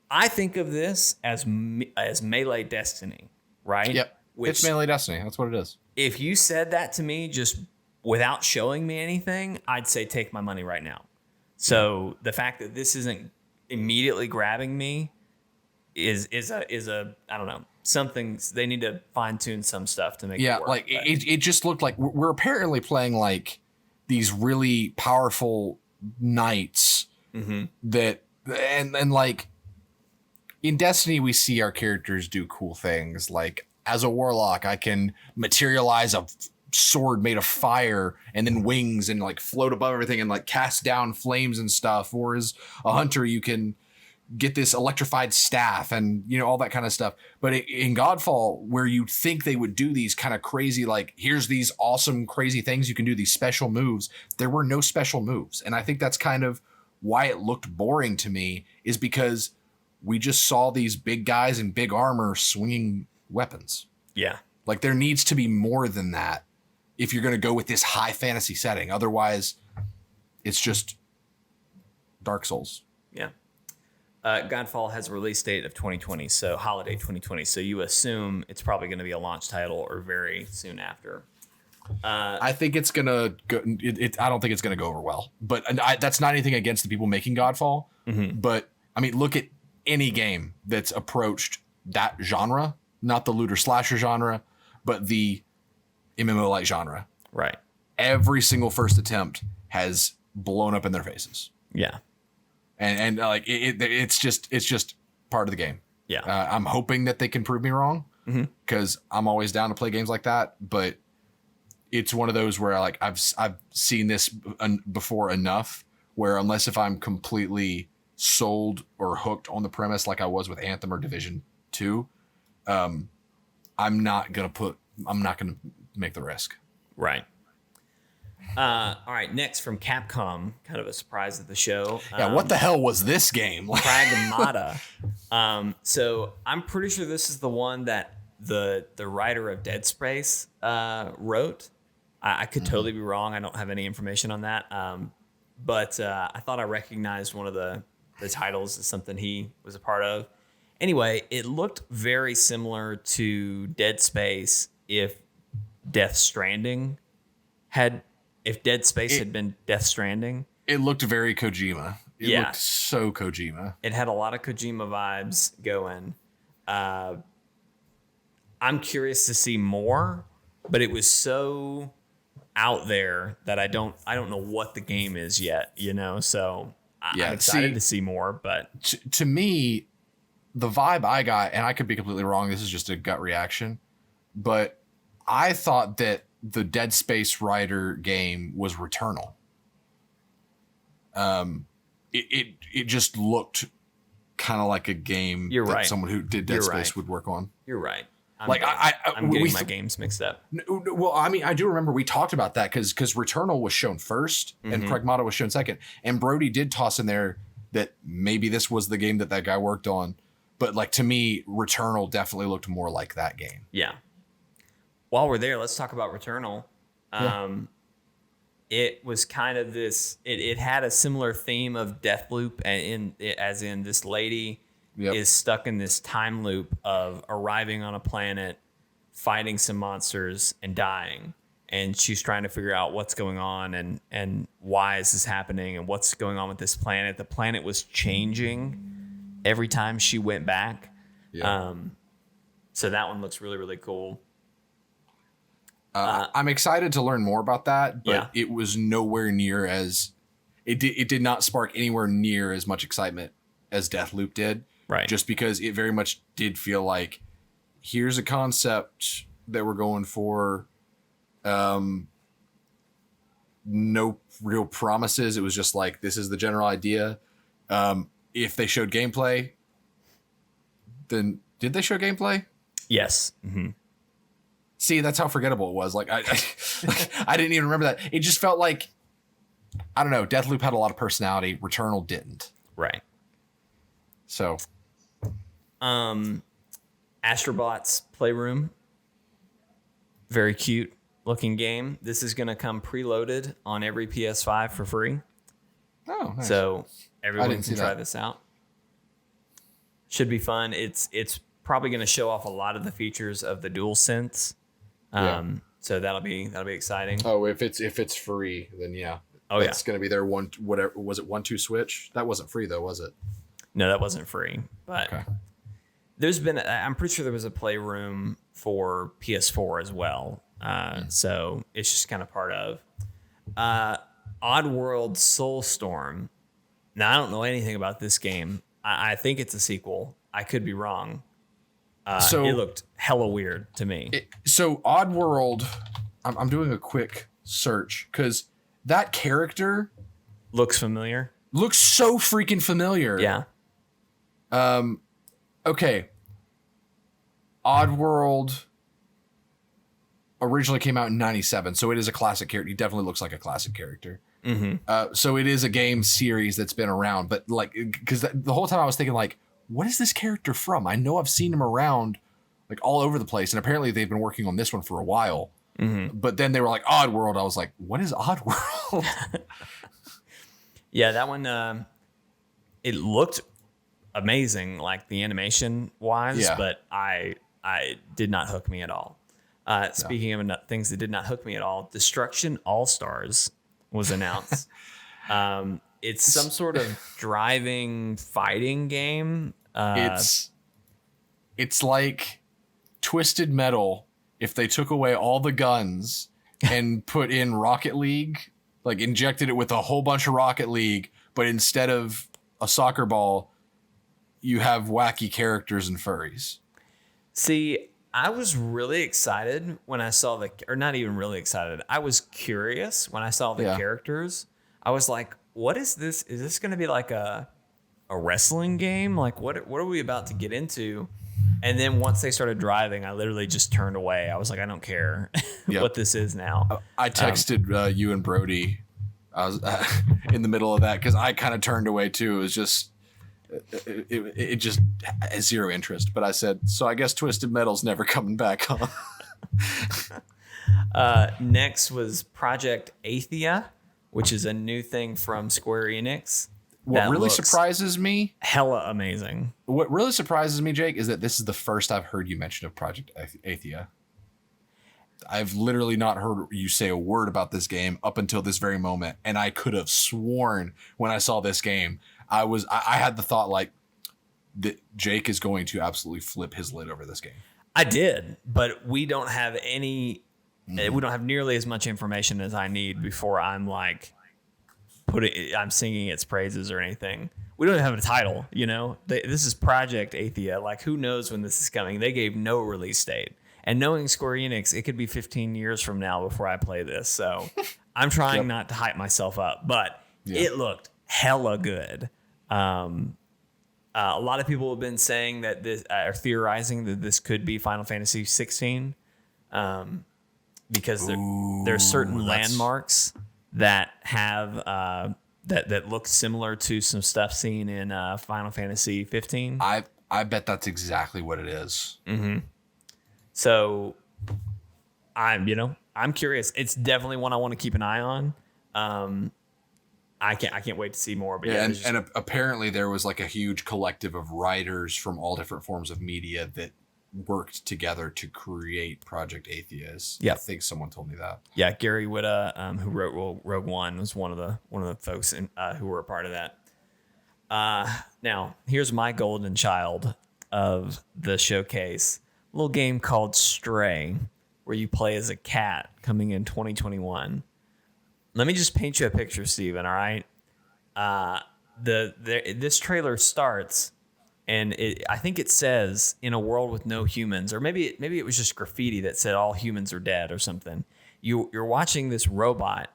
I think of this as Melee Destiny, right? Yep. It's Melee Destiny. That's what it is. If you said that to me just without showing me anything, I'd say take my money right now. So the fact that this isn't immediately grabbing me is a I don't know, something they need to fine tune some stuff to make it work. Like it just looked like we're apparently playing like these really powerful knights that and like in Destiny we see our characters do cool things. Like as a warlock, I can materialize a sword made of fire and then wings and like float above everything and like cast down flames and stuff. Or as a hunter, you can get this electrified staff and all that kind of stuff. But in Godfall, where you'd think they would do these kind of crazy, like here's these awesome crazy things you can do, these special moves, there were no special moves. And I think that's kind of why it looked boring to me, is because we just saw these big guys in big armor swinging weapons. Yeah. Like there needs to be more than that if you're going to go with this high fantasy setting. Otherwise it's just Dark Souls. Yeah. Godfall has a release date of 2020, so holiday 2020. So you assume it's probably going to be a launch title or very soon after. I think it's going to go. I don't think it's going to go over well, but that's not anything against the people making Godfall. But I mean, look at any game that's approached that genre, not the looter slasher genre, but the MMO-like genre. Right. Every single first attempt has blown up in their faces. Yeah. And like it's just part of the game. Yeah. I'm hoping that they can prove me wrong, because I'm always down to play games like that. But it's one of those where like I've seen this before enough where unless if I'm completely sold or hooked on the premise like I was with Anthem or Division 2, I'm not gonna make the risk. Right. All right, next from Capcom, kind of a surprise at the show. What the hell was this game? Pragmata. So I'm pretty sure this is the one that the writer of Dead Space wrote. I could totally be wrong. I don't have any information on that. But I thought I recognized one of the titles as something he was a part of. Anyway, it looked very similar to Dead Space if Death Stranding had... If Dead Space had been Death Stranding. It looked very Kojima. It looked so Kojima. It had a lot of Kojima vibes going. I'm curious to see more, but it was so out there that I don't know what the game is yet, so I'm excited to see more. But to me, the vibe I got, and I could be completely wrong, this is just a gut reaction, but I thought that the Dead Space writer game was Returnal. It just looked kind of like a game someone who did Dead Space would work on. You're right. I'm getting my games mixed up. Well, I mean, I do remember we talked about that because Returnal was shown first and Pragmata was shown second. And Brody did toss in there that maybe this was the game that guy worked on. But like to me, Returnal definitely looked more like that game. Yeah. While we're there, let's talk about Returnal. It was kind of this. It had a similar theme of death loop, as in this lady is stuck in this time loop of arriving on a planet, fighting some monsters, and dying. And she's trying to figure out what's going on and why is this happening and what's going on with this planet. The planet was changing every time she went back. So that one looks really, really cool. I'm excited to learn more about that, but it was nowhere near as it did not spark anywhere near as much excitement as Deathloop did. Right. Just because it very much did feel like here's a concept that we're going for. no real promises. It was just like, this is the general idea. If they showed gameplay, then did they show gameplay? Yes. Mm-hmm. See, that's how forgettable it was. Like, I didn't even remember that. It just felt like, I don't know, Deathloop had a lot of personality. Returnal didn't. Right. So, Astrobot's Playroom. Very cute looking game. This is going to come preloaded on every PS5 for free. oh, nice. So everyone didn't can see try that. this out. Should be fun. It's probably going to show off a lot of the features of the DualSense. So that'll be exciting. Oh, if it's free, then yeah. Oh, That's going to be their one, whatever, was it 1-2 switch? That wasn't free though, was it? No, that wasn't free. But Okay. I'm pretty sure there was a Playroom for PS4 as well. So it's just kind of part of Oddworld Soulstorm. Now, I don't know anything about this game. I think it's a sequel. I could be wrong. So it looked hella weird to me. So Oddworld, I'm doing a quick search because that character Looks familiar. looks so freaking familiar. Yeah. Okay. Oddworld originally came out in 97, so it is a classic character. He definitely looks like a classic character. Mm-hmm. So it is a game series that's been around, but like, because the whole time I was thinking like, what is this character from? I know I've seen him around like all over the place, and apparently they've been working on this one for a while. Mm-hmm. But then they were like Oddworld. I was like, what is Oddworld? Yeah, that one. It looked amazing, like the animation wise, Yeah. but I did not hook me at all. Speaking of things that did not hook me at all, Destruction All Stars was announced. It's some sort of driving fighting game. It's like Twisted Metal if they took away all the guns and put in Rocket League, like injected it with a whole bunch of Rocket League, but instead of a soccer ball, you have wacky characters and furries. See, I was really excited when I saw or not even really excited. I was curious when I saw the characters. I was like, what is this? Is this going to be like a wrestling game? Like, what are we about to get into? And then once they started driving, I literally just turned away. I was like, I don't care what this is now. I texted you and Brody. I was in the middle of that because I kind of turned away too. It was just, it just has zero interest. But I said, so I guess Twisted Metal's never coming back, huh? Next was Project Athia, which is a new thing from Square Enix. What really surprises me, hella amazing. What really surprises me, Jake, is that this is the first I've heard you mention of Project Athia. I've literally not heard you say a word about this game up until this very moment, and I could have sworn when I saw this game, I had the thought like that Jake is going to absolutely flip his lid over this game. I did, but we don't have we don't have nearly as much information as I need before I'm like I'm singing its praises or anything. We don't have a title, you know. This is Project Athia. Like, who knows when this is coming? They gave no release date. And knowing Square Enix, it could be 15 years from now before I play this. So I'm trying not to hype myself up, but it looked hella good. A lot of people have been saying that this, are theorizing that this could be Final Fantasy 16, because there's certain landmarks that have that look similar to some stuff seen in Final Fantasy 15. I bet that's exactly what it is. Mm-hmm. So I'm curious. It's definitely one I want to keep an eye on. I can't wait to see more. But and apparently there was like a huge collective of writers from all different forms of media that worked together to create Project Athia. Yeah, I think someone told me that. Yeah, Gary Whitta, who wrote Rogue One, was one of the folks who were a part of that. Now here's my golden child of the showcase. A little game called Stray, where you play as a cat, coming in 2021. Let me just paint you a picture, Steven, all right? This trailer starts, and I think it says, in a world with no humans, or maybe it was just graffiti that said all humans are dead or something. You're watching this robot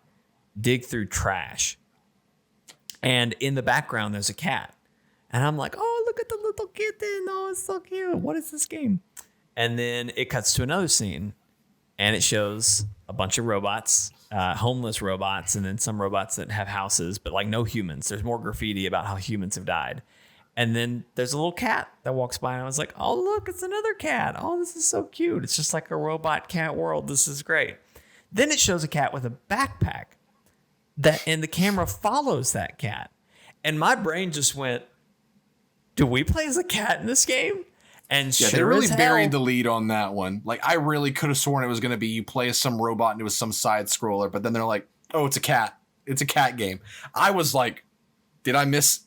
dig through trash. And in the background, there's a cat. And I'm like, oh, look at the little kitten. Oh, it's so cute. What is this game? And then it cuts to another scene. And it shows a bunch of robots, homeless robots, and then some robots that have houses, but like no humans. There's more graffiti about how humans have died. And then there's a little cat that walks by, and I was like, oh, look, it's another cat. Oh, this is so cute. It's just like a robot cat world. This is great. Then it shows a cat with a backpack, and the camera follows that cat. And my brain just went, do we play as a cat in this game? And yeah, sure they really as hell, buried the lead on that one. Like, I really could have sworn it was going to be you play as some robot and it was some side scroller, but then they're like, oh, it's a cat. It's a cat game. I was like, did I miss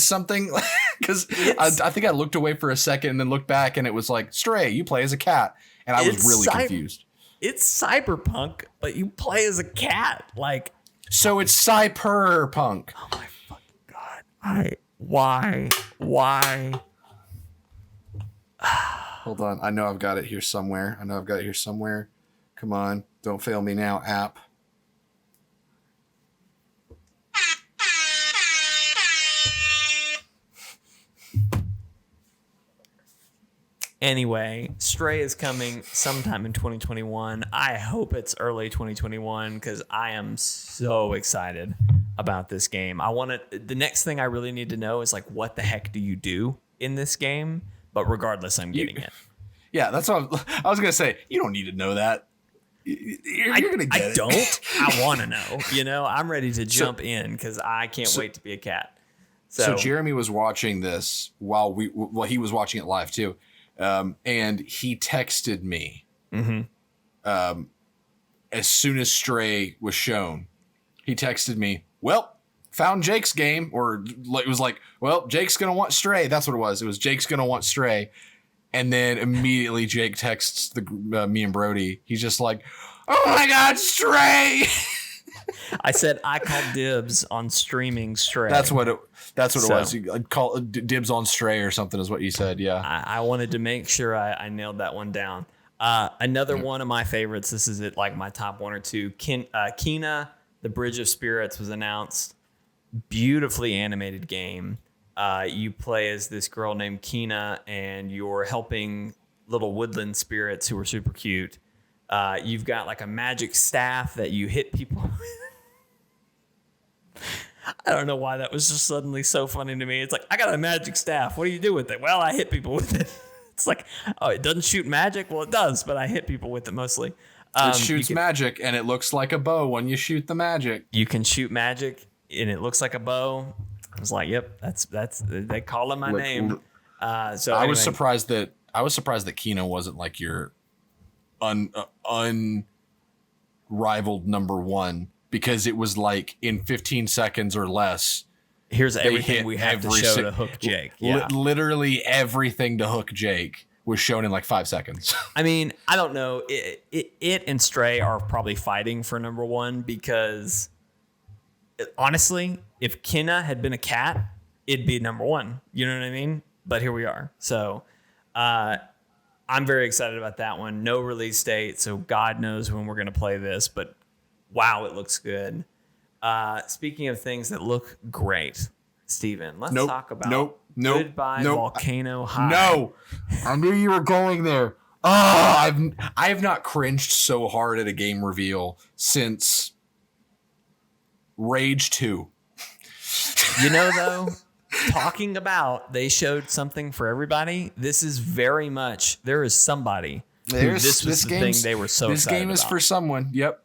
something? Because I think I looked away for a second and then looked back and it was like, Stray, you play as a cat. And I was really confused. It's cyberpunk, but you play as a cat. Like, so it's cyberpunk. Oh my fucking God. Why? Hold on. I know I've got it here somewhere. Come on. Don't fail me now, app. Anyway, Stray is coming sometime in 2021. I hope it's early 2021 because I am so excited about this game. The next thing I really need to know is like, what the heck do you do in this game? But regardless, I'm getting it. Yeah, that's what I was going to say. You don't need to know that. You're going to get it. I don't. I want to know. I'm ready to jump in because I can't wait to be a cat. So Jeremy was watching this while he was watching it live too. And he texted me as soon as Stray was shown. He texted me, well, found Jake's game, or it was like, well, Jake's going to want Stray. That's what it was. It was Jake's going to want Stray. And then immediately Jake texts me and Brody. He's just like, oh my God, Stray. I said I called dibs on streaming Stray. That's what it was. You call dibs on Stray or something is what you said. Yeah. I wanted to make sure I nailed that one down. Another one of my favorites. This is like my top one or two. Kena, the Bridge of Spirits was announced. Beautifully animated game. You play as this girl named Kena, and you're helping little woodland spirits who are super cute. You've got like a magic staff that you hit people with. I don't know why that was just suddenly so funny to me. It's like, I got a magic staff. What do you do with it? Well, I hit people with it. It's like, oh, it doesn't shoot magic? Well, it does, but I hit people with it mostly. It shoots magic, and it looks like a bow when you shoot the magic. You can shoot magic, and it looks like a bow. I was like, yep, that's they calling my name. So I was surprised that Kena wasn't like your unrivaled number one, because it was like in 15 seconds or less. Here's everything we have to show to hook Jake. Yeah. Literally everything to hook Jake was shown in like 5 seconds. I mean, I don't know. It and Stray are probably fighting for number one because, honestly, if Kena had been a cat, it'd be number one. You know what I mean? But here we are. So I'm very excited about that one. No release date, so God knows when we're going to play this. But wow, it looks good. Speaking of things that look great, Steven, let's talk about Goodbye Volcano High. No, I knew you were going there. I have not cringed so hard at a game reveal since Rage 2. You know, though, talking about they showed something for everybody, this is very much, there is somebody who this was the thing they were so excited about. This game is for someone. Yep.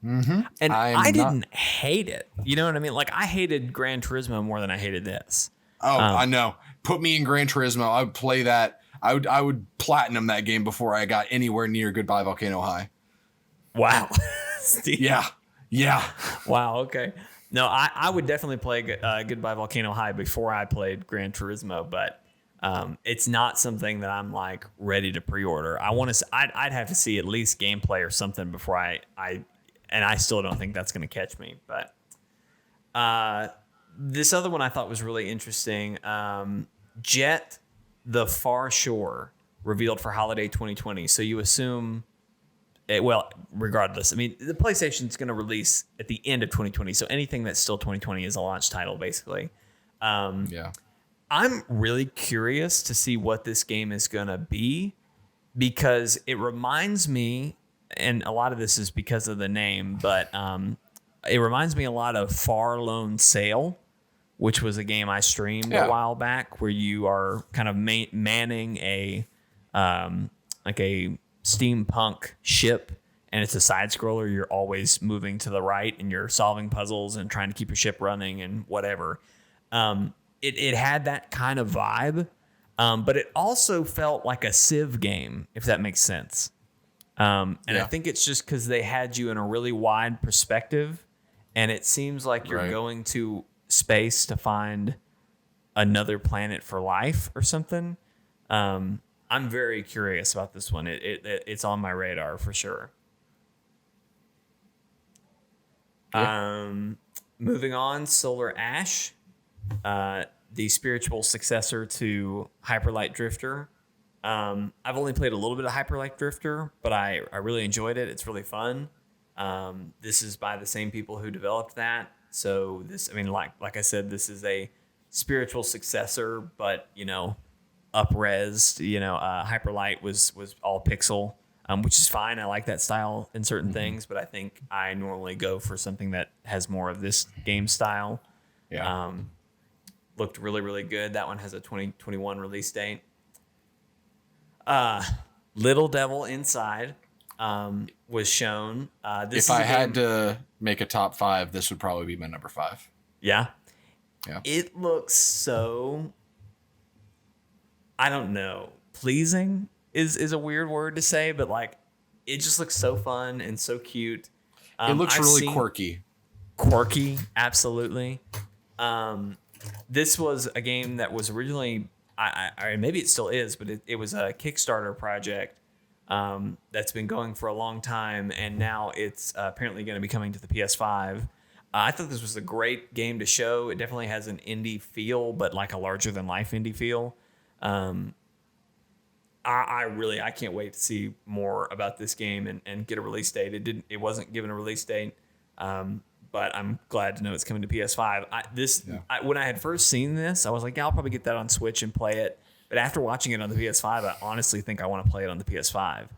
Mm-hmm. And I didn't hate it. You know what I mean? Like, I hated Gran Turismo more than I hated this. Oh, I know. Put me in Gran Turismo. I would play that. I would platinum that game before I got anywhere near Goodbye Volcano High. Wow. Yeah. Wow. Okay. No, I would definitely play Goodbye Volcano High before I played Gran Turismo, but it's not something that I'm like ready to pre-order. I'd have to see at least gameplay or something before I still don't think that's going to catch me. But this other one I thought was really interesting. Jet the Far Shore revealed for holiday 2020. So you assume well, regardless, I mean, the PlayStation's going to release at the end of 2020, so anything that's still 2020 is a launch title, basically. Yeah. I'm really curious to see what this game is going to be because it reminds me, and a lot of this is because of the name, but it reminds me a lot of Far Lone Sail, which was a game I streamed a while back where you are kind of manning a like a steampunk ship, and it's a side scroller. You're always moving to the right and you're solving puzzles and trying to keep your ship running and whatever. It had that kind of vibe, but it also felt like a Civ game, if that makes sense. I think it's just because they had you in a really wide perspective, and it seems like you're going to space to find another planet for life or something. I'm very curious about this one. It's on my radar for sure. Yeah. Moving on, Solar Ash, the spiritual successor to Hyper Light Drifter. I've only played a little bit of Hyper Light Drifter, but I really enjoyed it. It's really fun. This is by the same people who developed that. So this, I mean, like I said, this is a spiritual successor, but up-resed. Hyper Light was all pixel, which is fine. I like that style in certain things, but I think I normally go for something that has more of this game style. Yeah. Looked really, really good. That one has a 2021 release date. Little Devil Inside was shown. If I had to make a top 5, this would probably be my number 5. Yeah. Yeah. It looks so, I don't know, pleasing is a weird word to say, but like it just looks so fun and so cute. It looks really quirky. Quirky, absolutely. This was a game that was originally, I maybe it still is, but it was a Kickstarter project that's been going for a long time, and now it's apparently going to be coming to the PS5. I thought this was a great game to show. It definitely has an indie feel, but like a larger than life indie feel. I can't wait to see more about this game and get a release date. It wasn't given a release date, but I'm glad to know it's coming to PS5. When I had first seen this, I was like, yeah, I'll probably get that on Switch and play it. But after watching it on the PS5, I honestly think I want to play it on the PS5.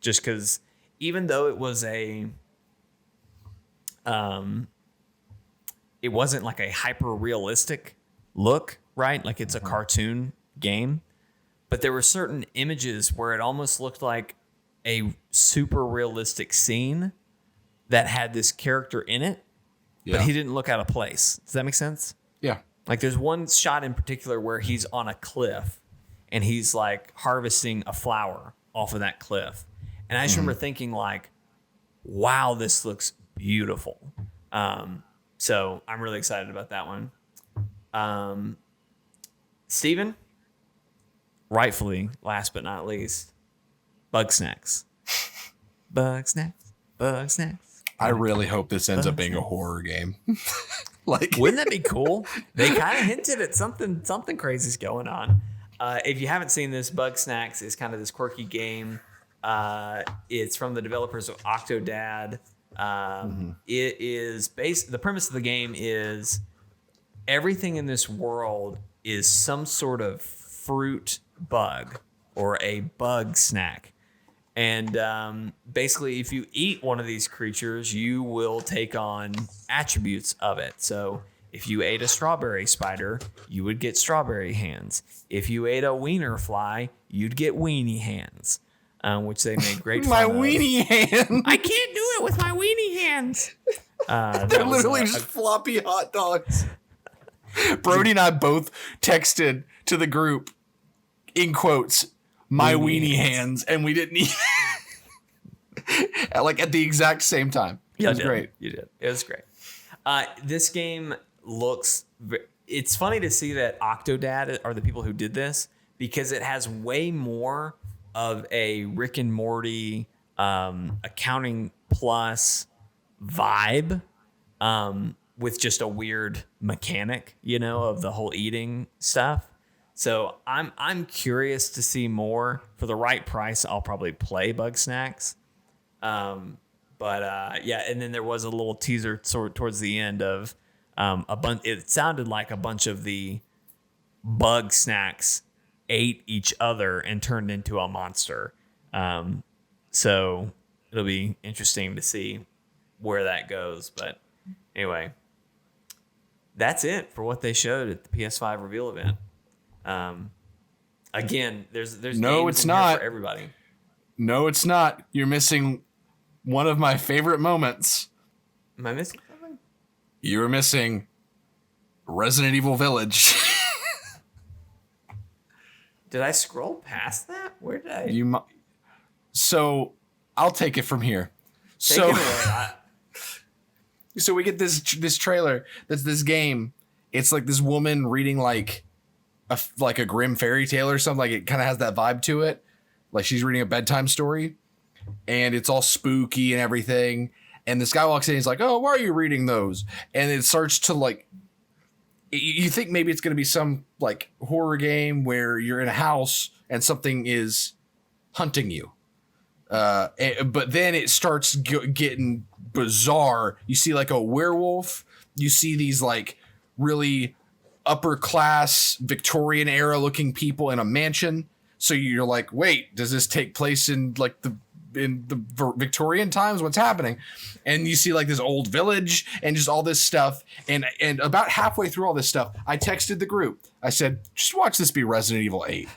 Just because even though it was it wasn't like a hyper realistic look, right? Like it's a cartoon game, but there were certain images where it almost looked like a super realistic scene that had this character in it, but he didn't look out of place. Does that make sense? Yeah. Like there's one shot in particular where he's on a cliff and he's like harvesting a flower off of that cliff. And I just remember thinking like, wow, this looks beautiful. So I'm really excited about that one. Steven, rightfully, last but not least, Bug Snacks. Bug Snacks. Bug Snacks. I really hope this ends up being a horror game. Like, wouldn't that be cool? They kind of hinted at something crazy's going on. If you haven't seen this, Bug Snacks is kind of this quirky game. It's from the developers of Octodad. It is the premise of the game is everything in this world is some sort of fruit bug or a bug snack. And basically, if you eat one of these creatures, you will take on attributes of it. So if you ate a strawberry spider, you would get strawberry hands. If you ate a wiener fly, you'd get weenie hands, which they made great fun my of. weenie hand. I can't do it with my weenie hands. They're literally just floppy hot dogs. Brody and I both texted to the group, in quotes, my weenie hands, and we didn't eat like at the exact same time. It was great. You did. It was great. This game looks... It's funny to see that Octodad are the people who did this because it has way more of a Rick and Morty accounting plus vibe with just a weird mechanic, of the whole eating stuff. So I'm curious to see more. For the right price, I'll probably play Bug Snacks. Yeah, and then there was a little teaser sort towards the end of a bunch. It sounded like a bunch of the bug snacks ate each other and turned into a monster. So it'll be interesting to see where that goes. But anyway, that's it for what they showed at the PS5 reveal event. Again, there's no, games it's in here not for everybody. No, it's not. You're missing one of my favorite moments. Am I missing something? You were missing Resident Evil Village. Did I scroll past that? Where did I? So I'll take it from here. Take it away. So we get this trailer. That's this game. It's like this woman reading like a grim fairy tale or something. Like it kind of has that vibe to it. Like she's reading a bedtime story, and it's all spooky and everything. And this guy walks in. He's like, "Oh, why are you reading those?" And it starts to like. You think maybe it's going to be some like horror game where you're in a house and something is hunting you. But then it starts getting bizarre. You see like a werewolf. You see these like really upper class Victorian era looking people in a mansion. So you're like, wait, does this take place in like the Victorian times? What's happening? And you see like this old village and just all this stuff. And about halfway through all this stuff, I texted the group. I said, just watch this be Resident Evil 8.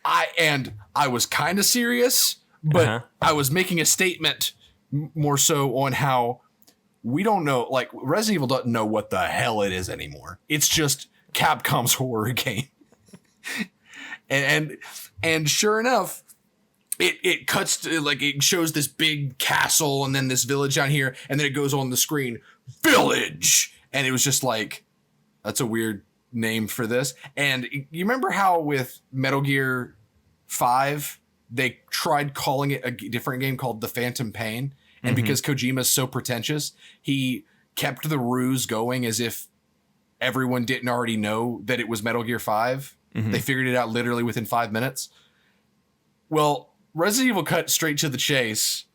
I was kind of serious, but I was making a statement more so on how we don't know, like Resident Evil doesn't know what the hell it is anymore. It's just Capcom's horror game. and sure enough, it cuts to, like, it shows this big castle and then this village down here, and then it goes on the screen, Village. And it was just like, that's a weird name for this. And you remember how with Metal Gear 5, they tried calling it a different game called The Phantom Pain. And because Kojima's so pretentious, he kept the ruse going as if everyone didn't already know that it was Metal Gear 5. They figured it out literally within 5 minutes. Well, Resident Evil cut straight to the chase,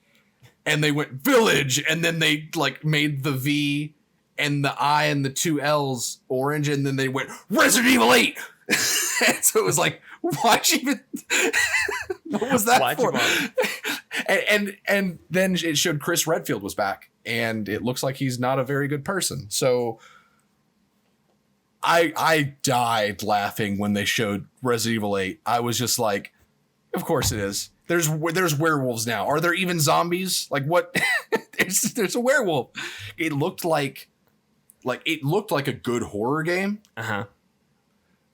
and they went Village, and then they like made the V and the I and the two L's orange, and then they went Resident Evil 8. And so it was like, why'd you even? What was that for? And then it showed Chris Redfield was back, and it looks like he's not a very good person. So I died laughing when they showed Resident Evil 8. I was just like, of course it is. There's werewolves now. Are there even zombies? Like what? there's a werewolf. It looked like a good horror game.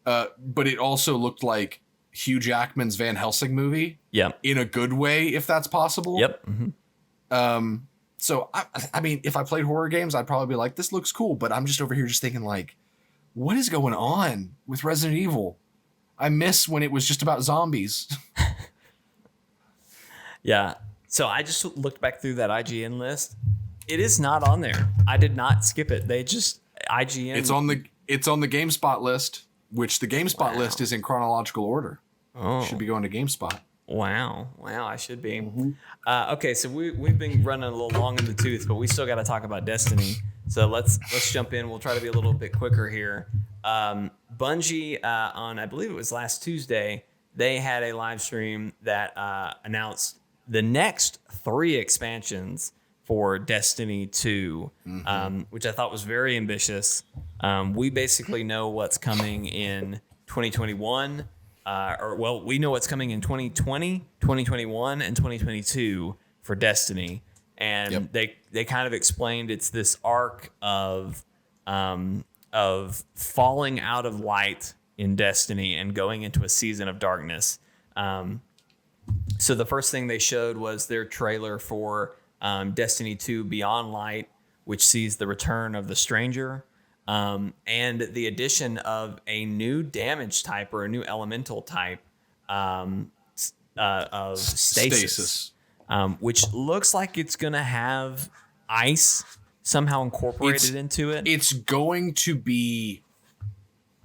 But it also looked like Hugh Jackman's Van Helsing movie. Yeah. In a good way, if that's possible. Yep. So I mean, if I played horror games, I'd probably be like, this looks cool. But I'm just over here just thinking like, what is going on with Resident Evil? I miss when it was just about zombies. Yeah. So I just looked back through that IGN list. It is not on there. I did not skip it. They just IGN. It's on the GameSpot list, which the GameSpot list is in chronological order. Oh. Should be going to GameSpot. Wow, I should be. Okay, so we've been running a little long in the tooth, but we still got to talk about Destiny. So let's jump in. We'll try to be a little bit quicker here. Bungie on, I believe it was last Tuesday, they had a live stream that announced the next 3 expansions for Destiny 2, which I thought was very ambitious. We basically know what's coming in 2021. We know what's coming in 2020, 2021, and 2022 for Destiny. And they kind of explained it's this arc of falling out of light in Destiny and going into a season of darkness. So the first thing they showed was their trailer for Destiny 2 Beyond Light, which sees the return of the Stranger. And the addition of a new damage type or a new elemental type of stasis. Which looks like it's going to have ice somehow incorporated into it. It's going to be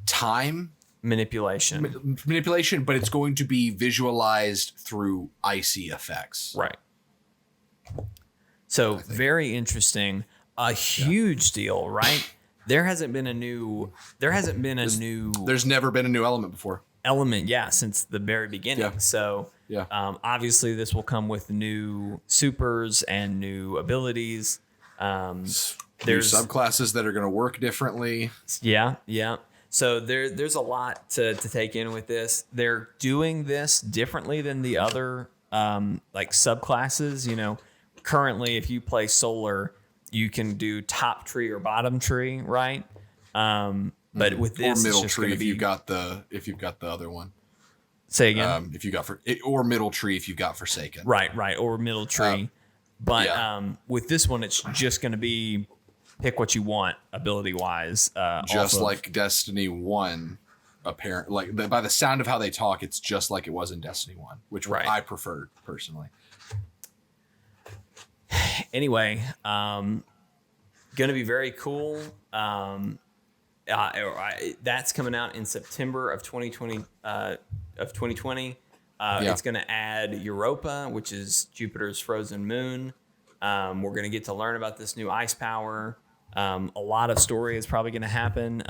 time manipulation, but it's going to be visualized through icy effects. Right. So very interesting. A huge deal, right? There's never been a new element before. Since the very beginning. Yeah. So obviously this will come with new supers and new abilities. There's subclasses that are going to work differently. Yeah. So there's a lot to take in with this. They're doing this differently than the other like subclasses. You know, currently if you play solar, you can do top tree or bottom tree, right? But with this, or middle it's just tree if you've got the other one. Say again. If you got or middle tree if you got Forsaken. Right, or middle tree. With this one, it's just going to be pick what you want ability wise. Just like Destiny 1, apparent. Like by the sound of how they talk, it's just like it was in Destiny 1, which I preferred personally. Anyway, going to be very cool. That's coming out in September of 2020. It's going to add Europa, which is Jupiter's frozen moon. We're going to get to learn about this new ice power. A lot of story is probably going to happen.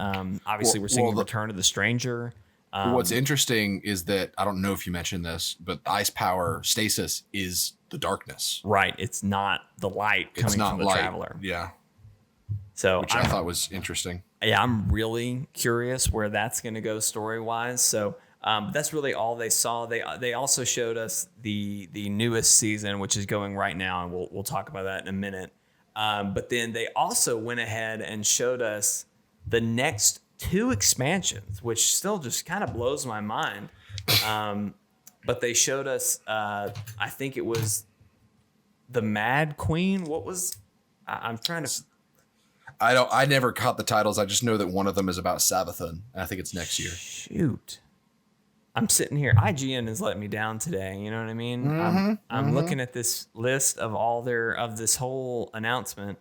Obviously, we're seeing the return of the Stranger. What's interesting is that, I don't know if you mentioned this, but ice power stasis is the darkness. Right. It's not the light coming from the Traveler. Yeah. So which I thought was interesting. Yeah, I'm really curious where that's going to go story-wise. So that's really all they saw. They also showed us the newest season, which is going right now, and we'll talk about that in a minute. But then they also went ahead and showed us the next 2 expansions, which still just kind of blows my mind. But they showed us, I think it was the Mad Queen. What was? I'm trying to. I never caught the titles. I just know that one of them is about Sabathun, and I think it's next year. Shoot. I'm sitting here. IGN is letting me down today. You know what I mean? I'm looking at this list of of this whole announcement.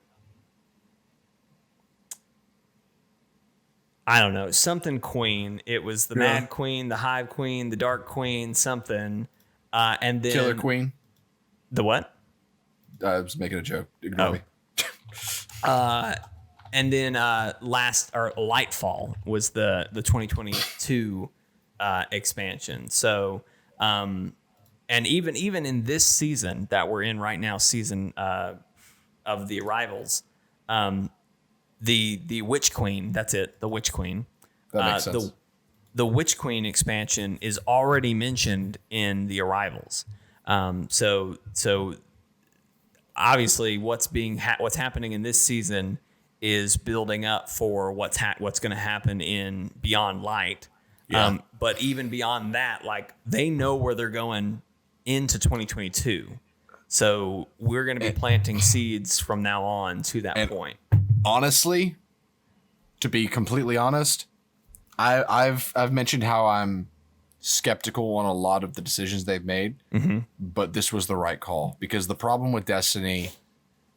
I don't know. Something Queen. It was the Mad Queen, the Hive Queen, the Dark Queen, something. And then Killer Queen. The what? I was making a joke. Ignore me. And then Lightfall was the 2022 expansion. So, and even in this season that we're in right now, season of the Arrivals, the Witch Queen. That's it. The Witch Queen. That makes sense. The Witch Queen expansion is already mentioned in the Arrivals. So obviously, what's happening in this season is building up for what's going to happen in Beyond Light. Yeah. But even beyond that, like they know where they're going into 2022. So we're going to be planting seeds from now on to that point. Honestly, to be completely honest, I've mentioned how I'm skeptical on a lot of the decisions they've made, but this was the right call, because the problem with Destiny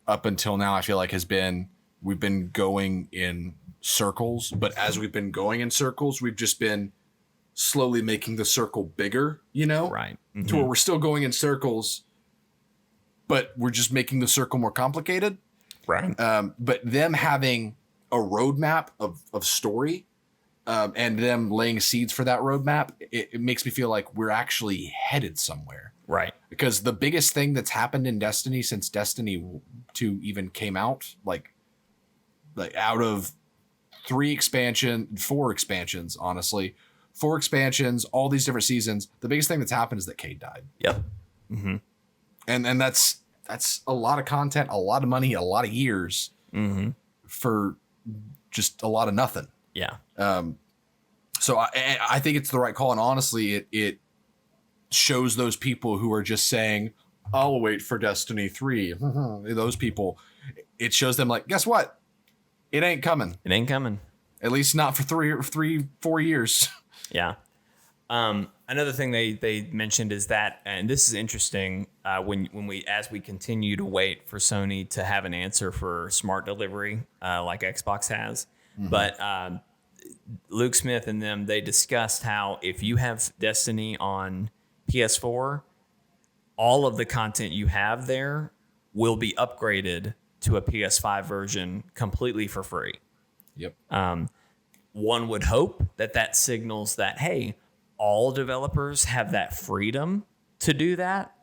up until now, I feel like, has been we've been going in circles, but as we've been going in circles, we've just been slowly making the circle bigger, right? To where we're still going in circles, but we're just making the circle more complicated. Right. But them having a roadmap of story, and them laying seeds for that roadmap, it makes me feel like we're actually headed somewhere. Right. Because the biggest thing that's happened in Destiny since Destiny 2 even came out, like out of 4 expansions, honestly, 4 expansions, all these different seasons, the biggest thing that's happened is that Cade died. Yep. And that's a lot of content, a lot of money, a lot of years for just a lot of nothing. Yeah. So I think it's the right call. And honestly, it shows those people who are just saying, I'll wait for Destiny 3. Those people, it shows them like, guess what? It ain't coming. It ain't coming. At least not for 4 years. Yeah. Another thing they mentioned is that, and this is interesting, as we continue to wait for Sony to have an answer for smart delivery, like Xbox has, but Luke Smith and them, they discussed how if you have Destiny on PS4, all of the content you have there will be upgraded to a PS5 version completely for free. Yep. One would hope that signals that, hey, all developers have that freedom to do that,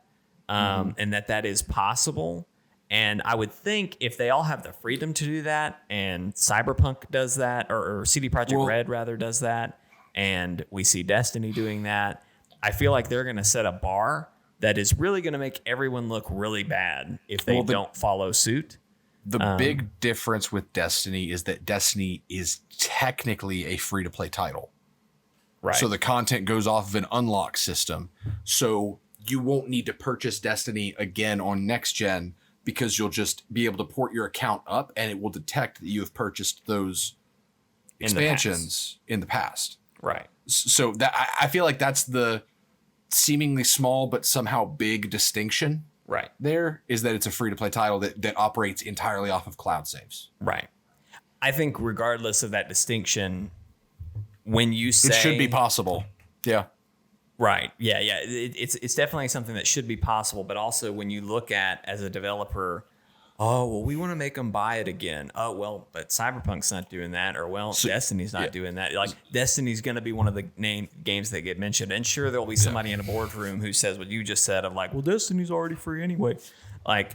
and that is possible. And I would think if they all have the freedom to do that, and Cyberpunk does that, or CD Projekt Red rather does that, and we see Destiny doing that, I feel like they're going to set a bar that is really going to make everyone look really bad if they don't follow suit. The big difference with Destiny is that Destiny is technically a free-to-play title. Right. So the content goes off of an unlock system. So you won't need to purchase Destiny again on next gen, because you'll just be able to port your account up and it will detect that you have purchased those expansions in the past. Right. So that I feel like that's the seemingly small but somehow big distinction. Right. There is that it's a free-to-play title that operates entirely off of cloud saves. Right. I think regardless of that distinction, when you say... It should be possible. Yeah. Right. Yeah. Yeah. It's definitely something that should be possible. But also when you look at, as a developer, oh, well, we want to make them buy it again. Oh, well, but Cyberpunk's not doing that. Or, well, Destiny's not doing that. Like, Destiny's going to be one of the games that get mentioned. And sure, there'll be somebody in a boardroom who says what you just said of like, well, Destiny's already free anyway. Like,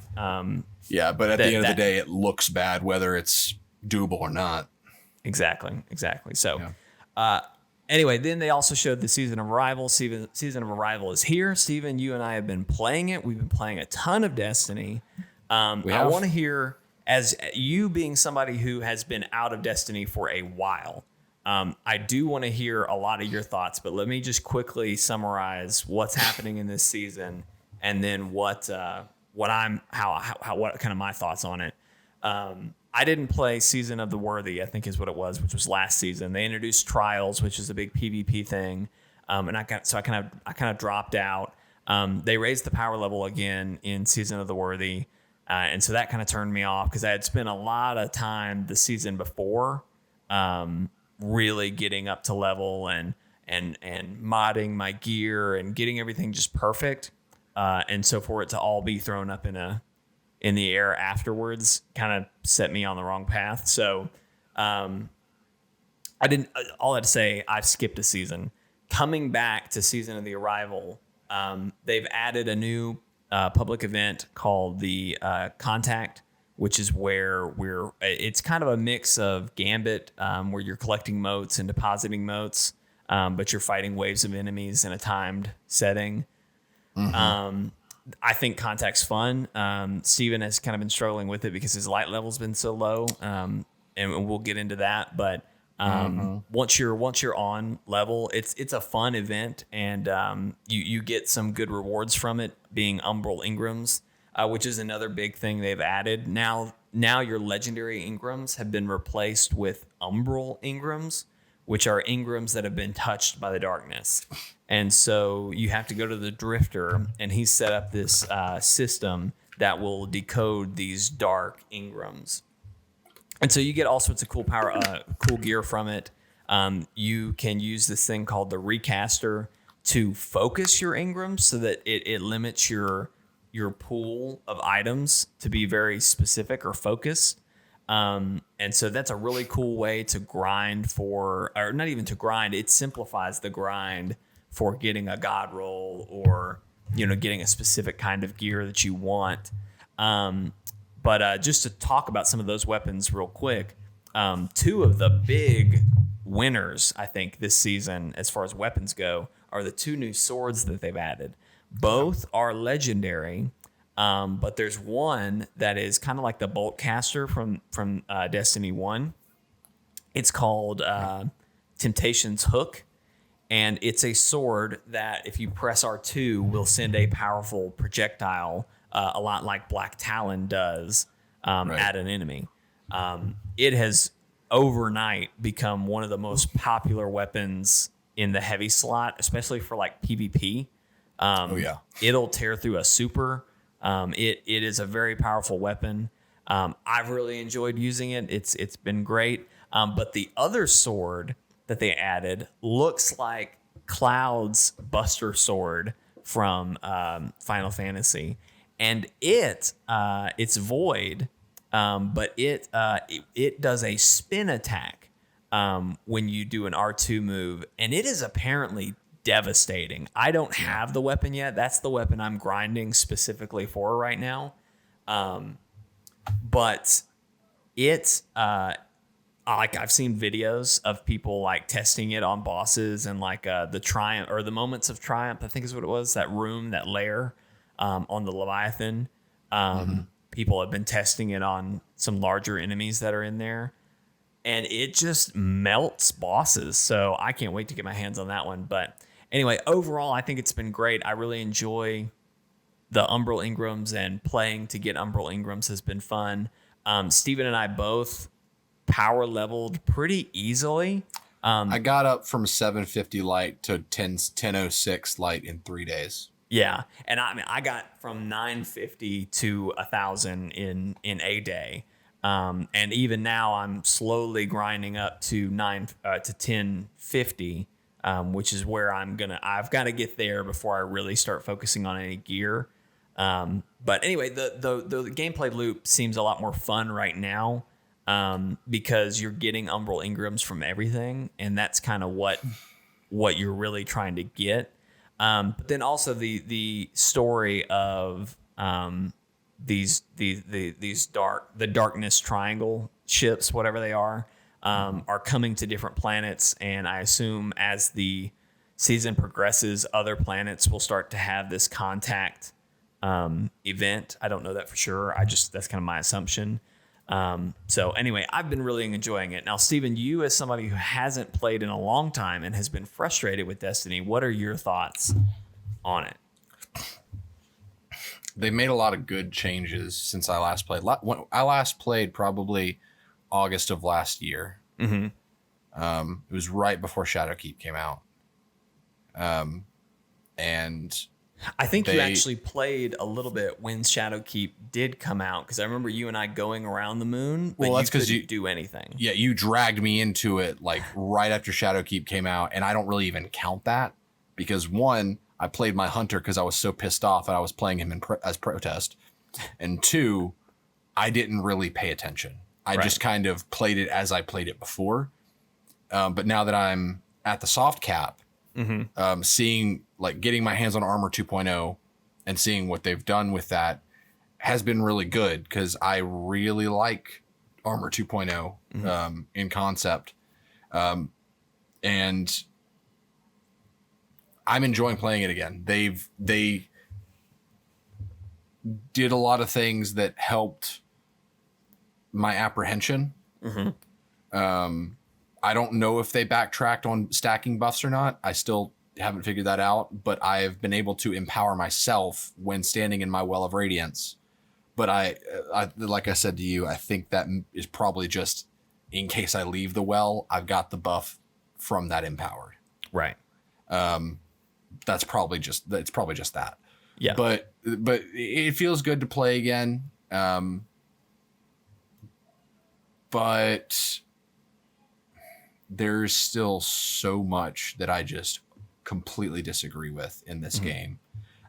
yeah, but at the end of the day, it looks bad whether it's doable or not. Exactly. So, anyway, then they also showed the Season of Arrival. Season of Arrival is here. Steven, you and I have been playing it. We've been playing a ton of Destiny. I want to hear, as you being somebody who has been out of Destiny for a while, I do want to hear a lot of your thoughts, but let me just quickly summarize what's happening in this season, and then what kind of my thoughts on it. I didn't play Season of the Worthy, I think is what it was, which was last season. They introduced Trials, which is a big PvP thing, and I kind of dropped out. They raised the power level again in Season of the Worthy. And so that kind of turned me off because I had spent a lot of time the season before really getting up to level and modding my gear and getting everything just perfect. And so for it to all be thrown up in the air afterwards kind of set me on the wrong path. So all that to say, I've skipped a season. Coming back to Season of the Arrival, they've added a new public event called the Contact, which is where it's kind of a mix of Gambit, where you're collecting motes and depositing motes, but you're fighting waves of enemies in a timed setting. I think Contact's fun. Steven has kind of been struggling with it because his light level's been so low, and we'll get into that. But once you're on level, it's a fun event, and you get some good rewards from it, being Umbral Ingrams, which is another big thing they've added. Now your legendary Ingrams have been replaced with Umbral Ingrams, which are Ingrams that have been touched by the darkness. And so you have to go to the Drifter, and he's set up this system that will decode these dark Ingrams. And so you get all sorts of cool cool gear from it. You can use this thing called the Recaster to focus your Ingrams so that it limits your pool of items to be very specific or focused. And so that's a really cool way to grind or not even to grind. It simplifies the grind for getting a god roll or, getting a specific kind of gear that you want. But just to talk about some of those weapons real quick, two of the big winners, I think, this season, as far as weapons go, are the two new swords that they've added. Both are legendary, but there's one that is kind of like the bolt caster from Destiny 1. It's called Temptation's Hook, and it's a sword that if you press R2 will send a powerful projectile, a lot like Black Talon does at an enemy. It has overnight become one of the most popular weapons in the heavy slot, especially for like PvP. It'll tear through a super. It is a very powerful weapon. I've really enjoyed using it. It's been great. But the other sword that they added looks like Cloud's Buster Sword from Final Fantasy, and it's void, but it does a spin attack when you do an R2 move, and it is apparently devastating. I don't have the weapon yet. That's the weapon I'm grinding specifically for right now. But it's like I've seen videos of people like testing it on bosses and like the triumph or the moments of triumph, I think is what it was, that room, that lair on the Leviathan. People have been testing it on some larger enemies that are in there, and it just melts bosses. So I can't wait to get my hands on that one. But anyway, overall, I think it's been great. I really enjoy the Umbral Ingrams, and playing to get Umbral Ingrams has been fun. Steven and I both power leveled pretty easily. I got up from 750 light to 1006 light in 3 days. Yeah, and I mean, I got from 950 to 1,000 in a day, and even now I'm slowly grinding up to 1050, which is where I've got to get there before I really start focusing on any gear. But anyway, the gameplay loop seems a lot more fun right now, because you're getting Umbral Ingrams from everything, and that's kind of what you're really trying to get. But then also the story of these darkness triangle ships, whatever they are coming to different planets, and I assume as the season progresses, other planets will start to have this contact event. I don't know that for sure. That's kind of my assumption. So anyway, I've been really enjoying it. Now, Steven, you as somebody who hasn't played in a long time and has been frustrated with Destiny, what are your thoughts on it? They made a lot of good changes since I last played. When I last played probably August of last year. Mm-hmm. It was right before Shadowkeep came out. And I think you actually played a little bit when Shadowkeep did come out, because I remember you and I going around the moon, but that's because you couldn't do anything. Yeah, you dragged me into it like right after Shadowkeep came out, and I don't really even count that because, one, I played my hunter because I was so pissed off and I was playing him as protest, and two, I didn't really pay attention. I just kind of played it as I played it before. But now that I'm at the soft cap, seeing like getting my hands on Armor 2.0 and seeing what they've done with that has been really good, because I really like Armor 2.0 in concept. And I'm enjoying playing it again. They did a lot of things that helped my apprehension. I don't know if they backtracked on stacking buffs or not. I still haven't figured that out, but I've been able to empower myself when standing in my Well of Radiance. But I like I said to you, I think that is probably just in case I leave the well, I've got the buff from that empowered. Right. That's probably just that. Yeah. But it feels good to play again. But there's still so much that I just completely disagree with in this game.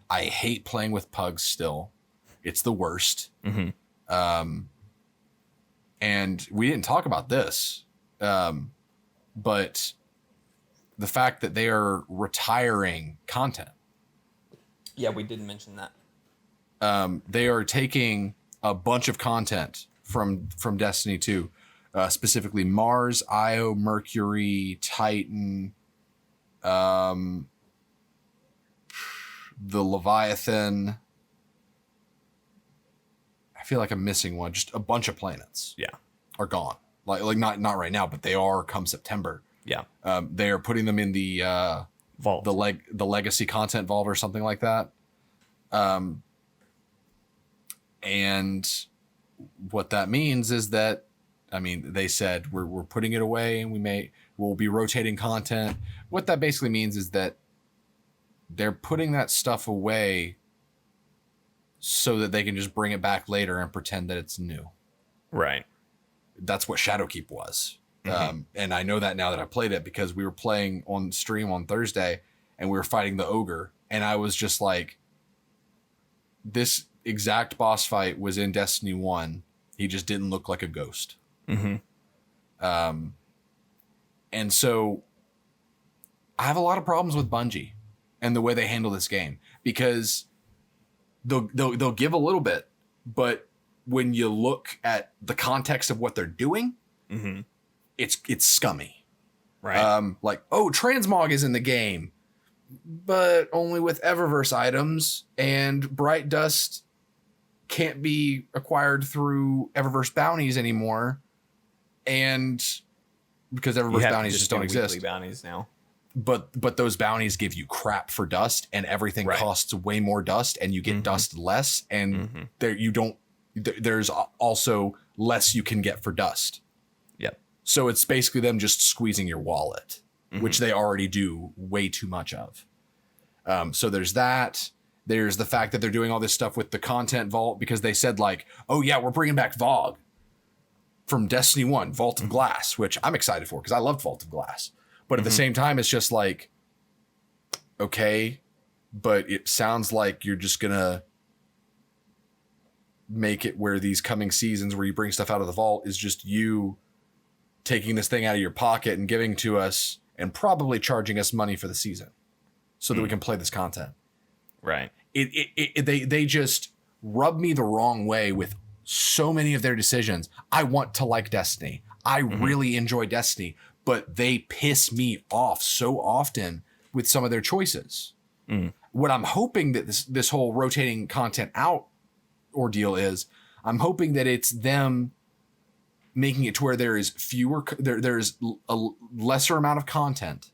I hate playing with pugs still. It's the worst. And we didn't talk about this, but the fact that they are retiring content. Yeah, we didn't mention that. They are taking a bunch of content from Destiny 2. Specifically Mars, Io, Mercury, Titan, the Leviathan. I feel like I'm missing one. Just a bunch of planets. Yeah, are gone. Like not right now, but they are come September. Yeah. They are putting them in the vault, the legacy content vault or something like that. And what that means is that, I mean, they said we're putting it away and we'll be rotating content. What that basically means is that they're putting that stuff away so that they can just bring it back later and pretend that it's new. Right. That's what Shadowkeep was. And I know that now that I played it because we were playing on stream on Thursday and we were fighting the ogre. And I was just like, this exact boss fight was in Destiny 1. He just didn't look like a ghost. And so I have a lot of problems with Bungie and the way they handle this game, because they'll give a little bit, but when you look at the context of what they're doing, it's scummy. Right. Like, oh, transmog is in the game, but only with Eververse items, and Bright Dust can't be acquired through Eververse bounties anymore. And because Eververse bounties just don't exist. Bounties now. But those bounties give you crap for dust, and everything costs way more dust, and you get dust less, and there's also less you can get for dust. Yep. So it's basically them just squeezing your wallet, which they already do way too much of. So there's that. There's the fact that they're doing all this stuff with the content vault, because they said like, oh yeah, we're bringing back VOG from Destiny 1, Vault of Glass, which I'm excited for because I loved Vault of Glass. But at the same time, it's just like, okay, but it sounds like you're just going to make it where these coming seasons where you bring stuff out of the vault is just you taking this thing out of your pocket and giving to us and probably charging us money for the season so that we can play this content. Right. They just rub me the wrong way with so many of their decisions. I want to like Destiny. I really enjoy Destiny, but they piss me off so often with some of their choices. What I'm hoping that this whole rotating content out ordeal is, I'm hoping that it's them making it to where there is there's a lesser amount of content,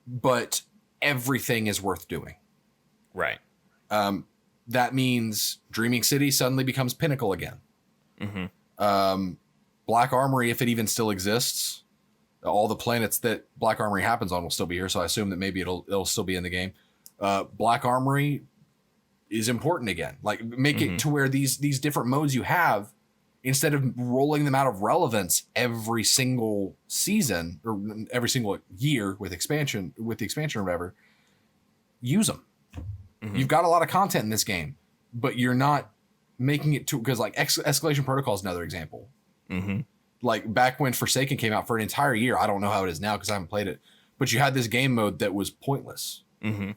but everything is worth doing. Right. That means Dreaming City suddenly becomes Pinnacle again. Black Armory, if it even still exists, all the planets that Black Armory happens on will still be here. So I assume that maybe it'll still be in the game. Black Armory is important again. Like, make it to where these different modes you have, instead of rolling them out of relevance every single season or every single year with the expansion or whatever, use them. You've got a lot of content in this game, but you're not making it to, because like Escalation Protocol is another example. Like back when Forsaken came out for an entire year, I don't know how it is now because I haven't played it, but you had this game mode that was pointless. And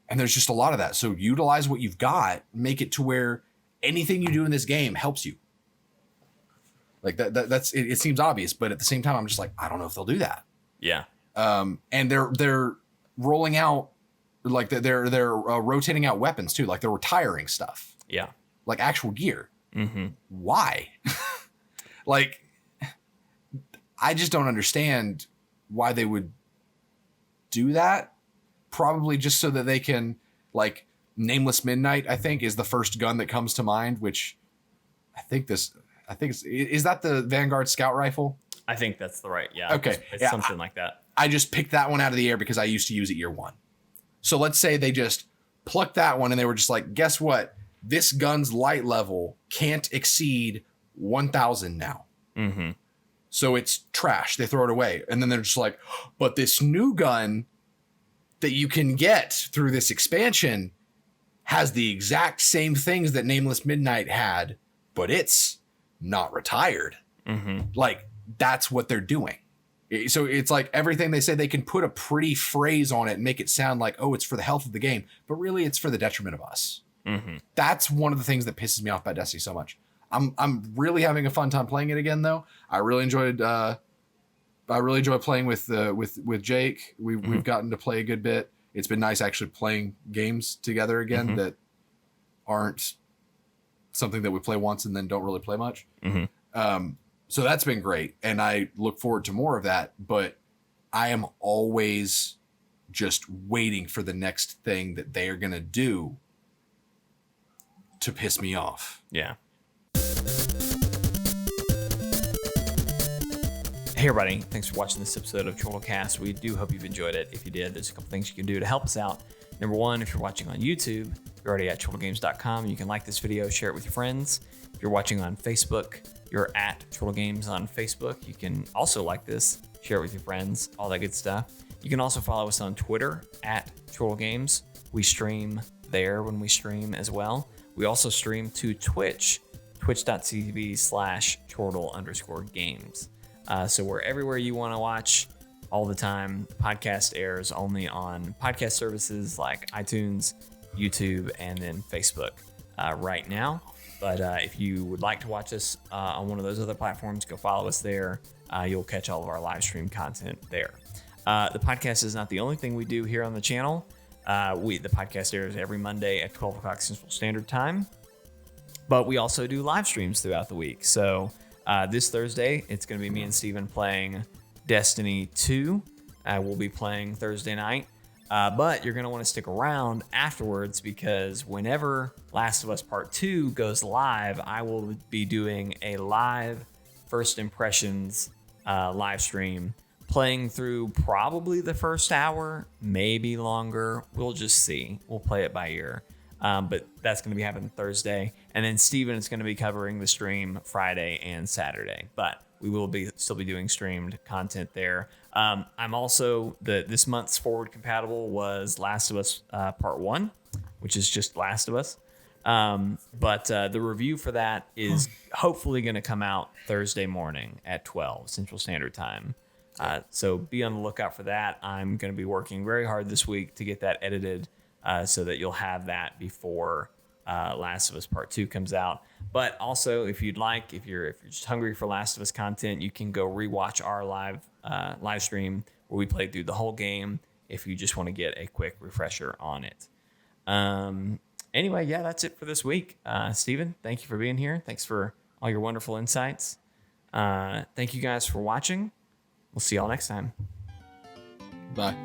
there's just a lot of that. So utilize what you've got, make it to where anything you do in this game helps you. Like that's it seems obvious, but at the same time, I'm just like, I don't know if they'll do that. Yeah. And they're rolling out, like they're rotating out weapons too. Like they're retiring stuff. Yeah. Like actual gear. Why? Like, I just don't understand why they would do that. Probably just so that they can, like, Nameless Midnight, I think, is the first gun that comes to mind, which is that the Vanguard Scout Rifle? I think that's the right. Yeah. Okay. It's something like that. I just picked that one out of the air because I used to use it year one. So let's say they just plucked that one and they were just like, guess what? This gun's light level can't exceed 1,000 now. So it's trash. They throw it away. And then they're just like, but this new gun that you can get through this expansion has the exact same things that Nameless Midnight had, but it's not retired. Like, that's what they're doing. So it's like everything they say, they can put a pretty phrase on it and make it sound like, oh, it's for the health of the game, but really it's for the detriment of us. That's one of the things that pisses me off about Destiny so much. I'm really having a fun time playing it again, though. I really enjoyed playing with Jake. We've gotten to play a good bit. It's been nice actually playing games together again that aren't something that we play once and then don't really play much. So that's been great, and I look forward to more of that. But I am always just waiting for the next thing that they are gonna do to piss me off. Yeah. Hey everybody, thanks for watching this episode of Chortle Cast. We do hope you've enjoyed it. If you did, there's a couple things you can do to help us out. Number one, if you're watching on YouTube, you're already at chortlegames.com. You can like this video, share it with your friends. If you're watching on Facebook, you're at Chortle Games on Facebook. You can also like this, share it with your friends, all that good stuff. You can also follow us on Twitter at Chortle Games. We stream there when we stream as well. We also stream to Twitch, twitch.tv/Chortle_games. So we're everywhere you want to watch all the time. The podcast airs only on podcast services like iTunes, YouTube, and then Facebook right now. But if you would like to watch us on one of those other platforms, go follow us there. You'll catch all of our live stream content there. The podcast is not the only thing we do here on the channel. The podcast airs every Monday at 12 o'clock Central Standard Time. But we also do live streams throughout the week. So this Thursday, it's going to be me and Steven playing Destiny 2. We'll be playing Thursday night. But you're going to want to stick around afterwards because whenever Last of Us Part 2 goes live, I will be doing a live first impressions live stream, playing through probably the first hour, maybe longer. We'll just see. We'll play it by ear. But that's going to be happening Thursday. And then Steven is going to be covering the stream Friday and Saturday. But we will still be doing streamed content there. I'm also, this month's forward compatible was Last of Us Part 1, which is just Last of Us. But the review for that is hopefully going to come out Thursday morning at 12 Central Standard Time. So be on the lookout for that. I'm going to be working very hard this week to get that edited so that you'll have that before Last of Us Part 2 comes out. But also, if you'd like, if you're just hungry for Last of Us content, you can go rewatch our live stream where we played through the whole game if you just want to get a quick refresher on it. Anyway, yeah, that's it for this week. Steven, thank you for being here. Thanks for all your wonderful insights. Thank you guys for watching. We'll see y'all next time. Bye.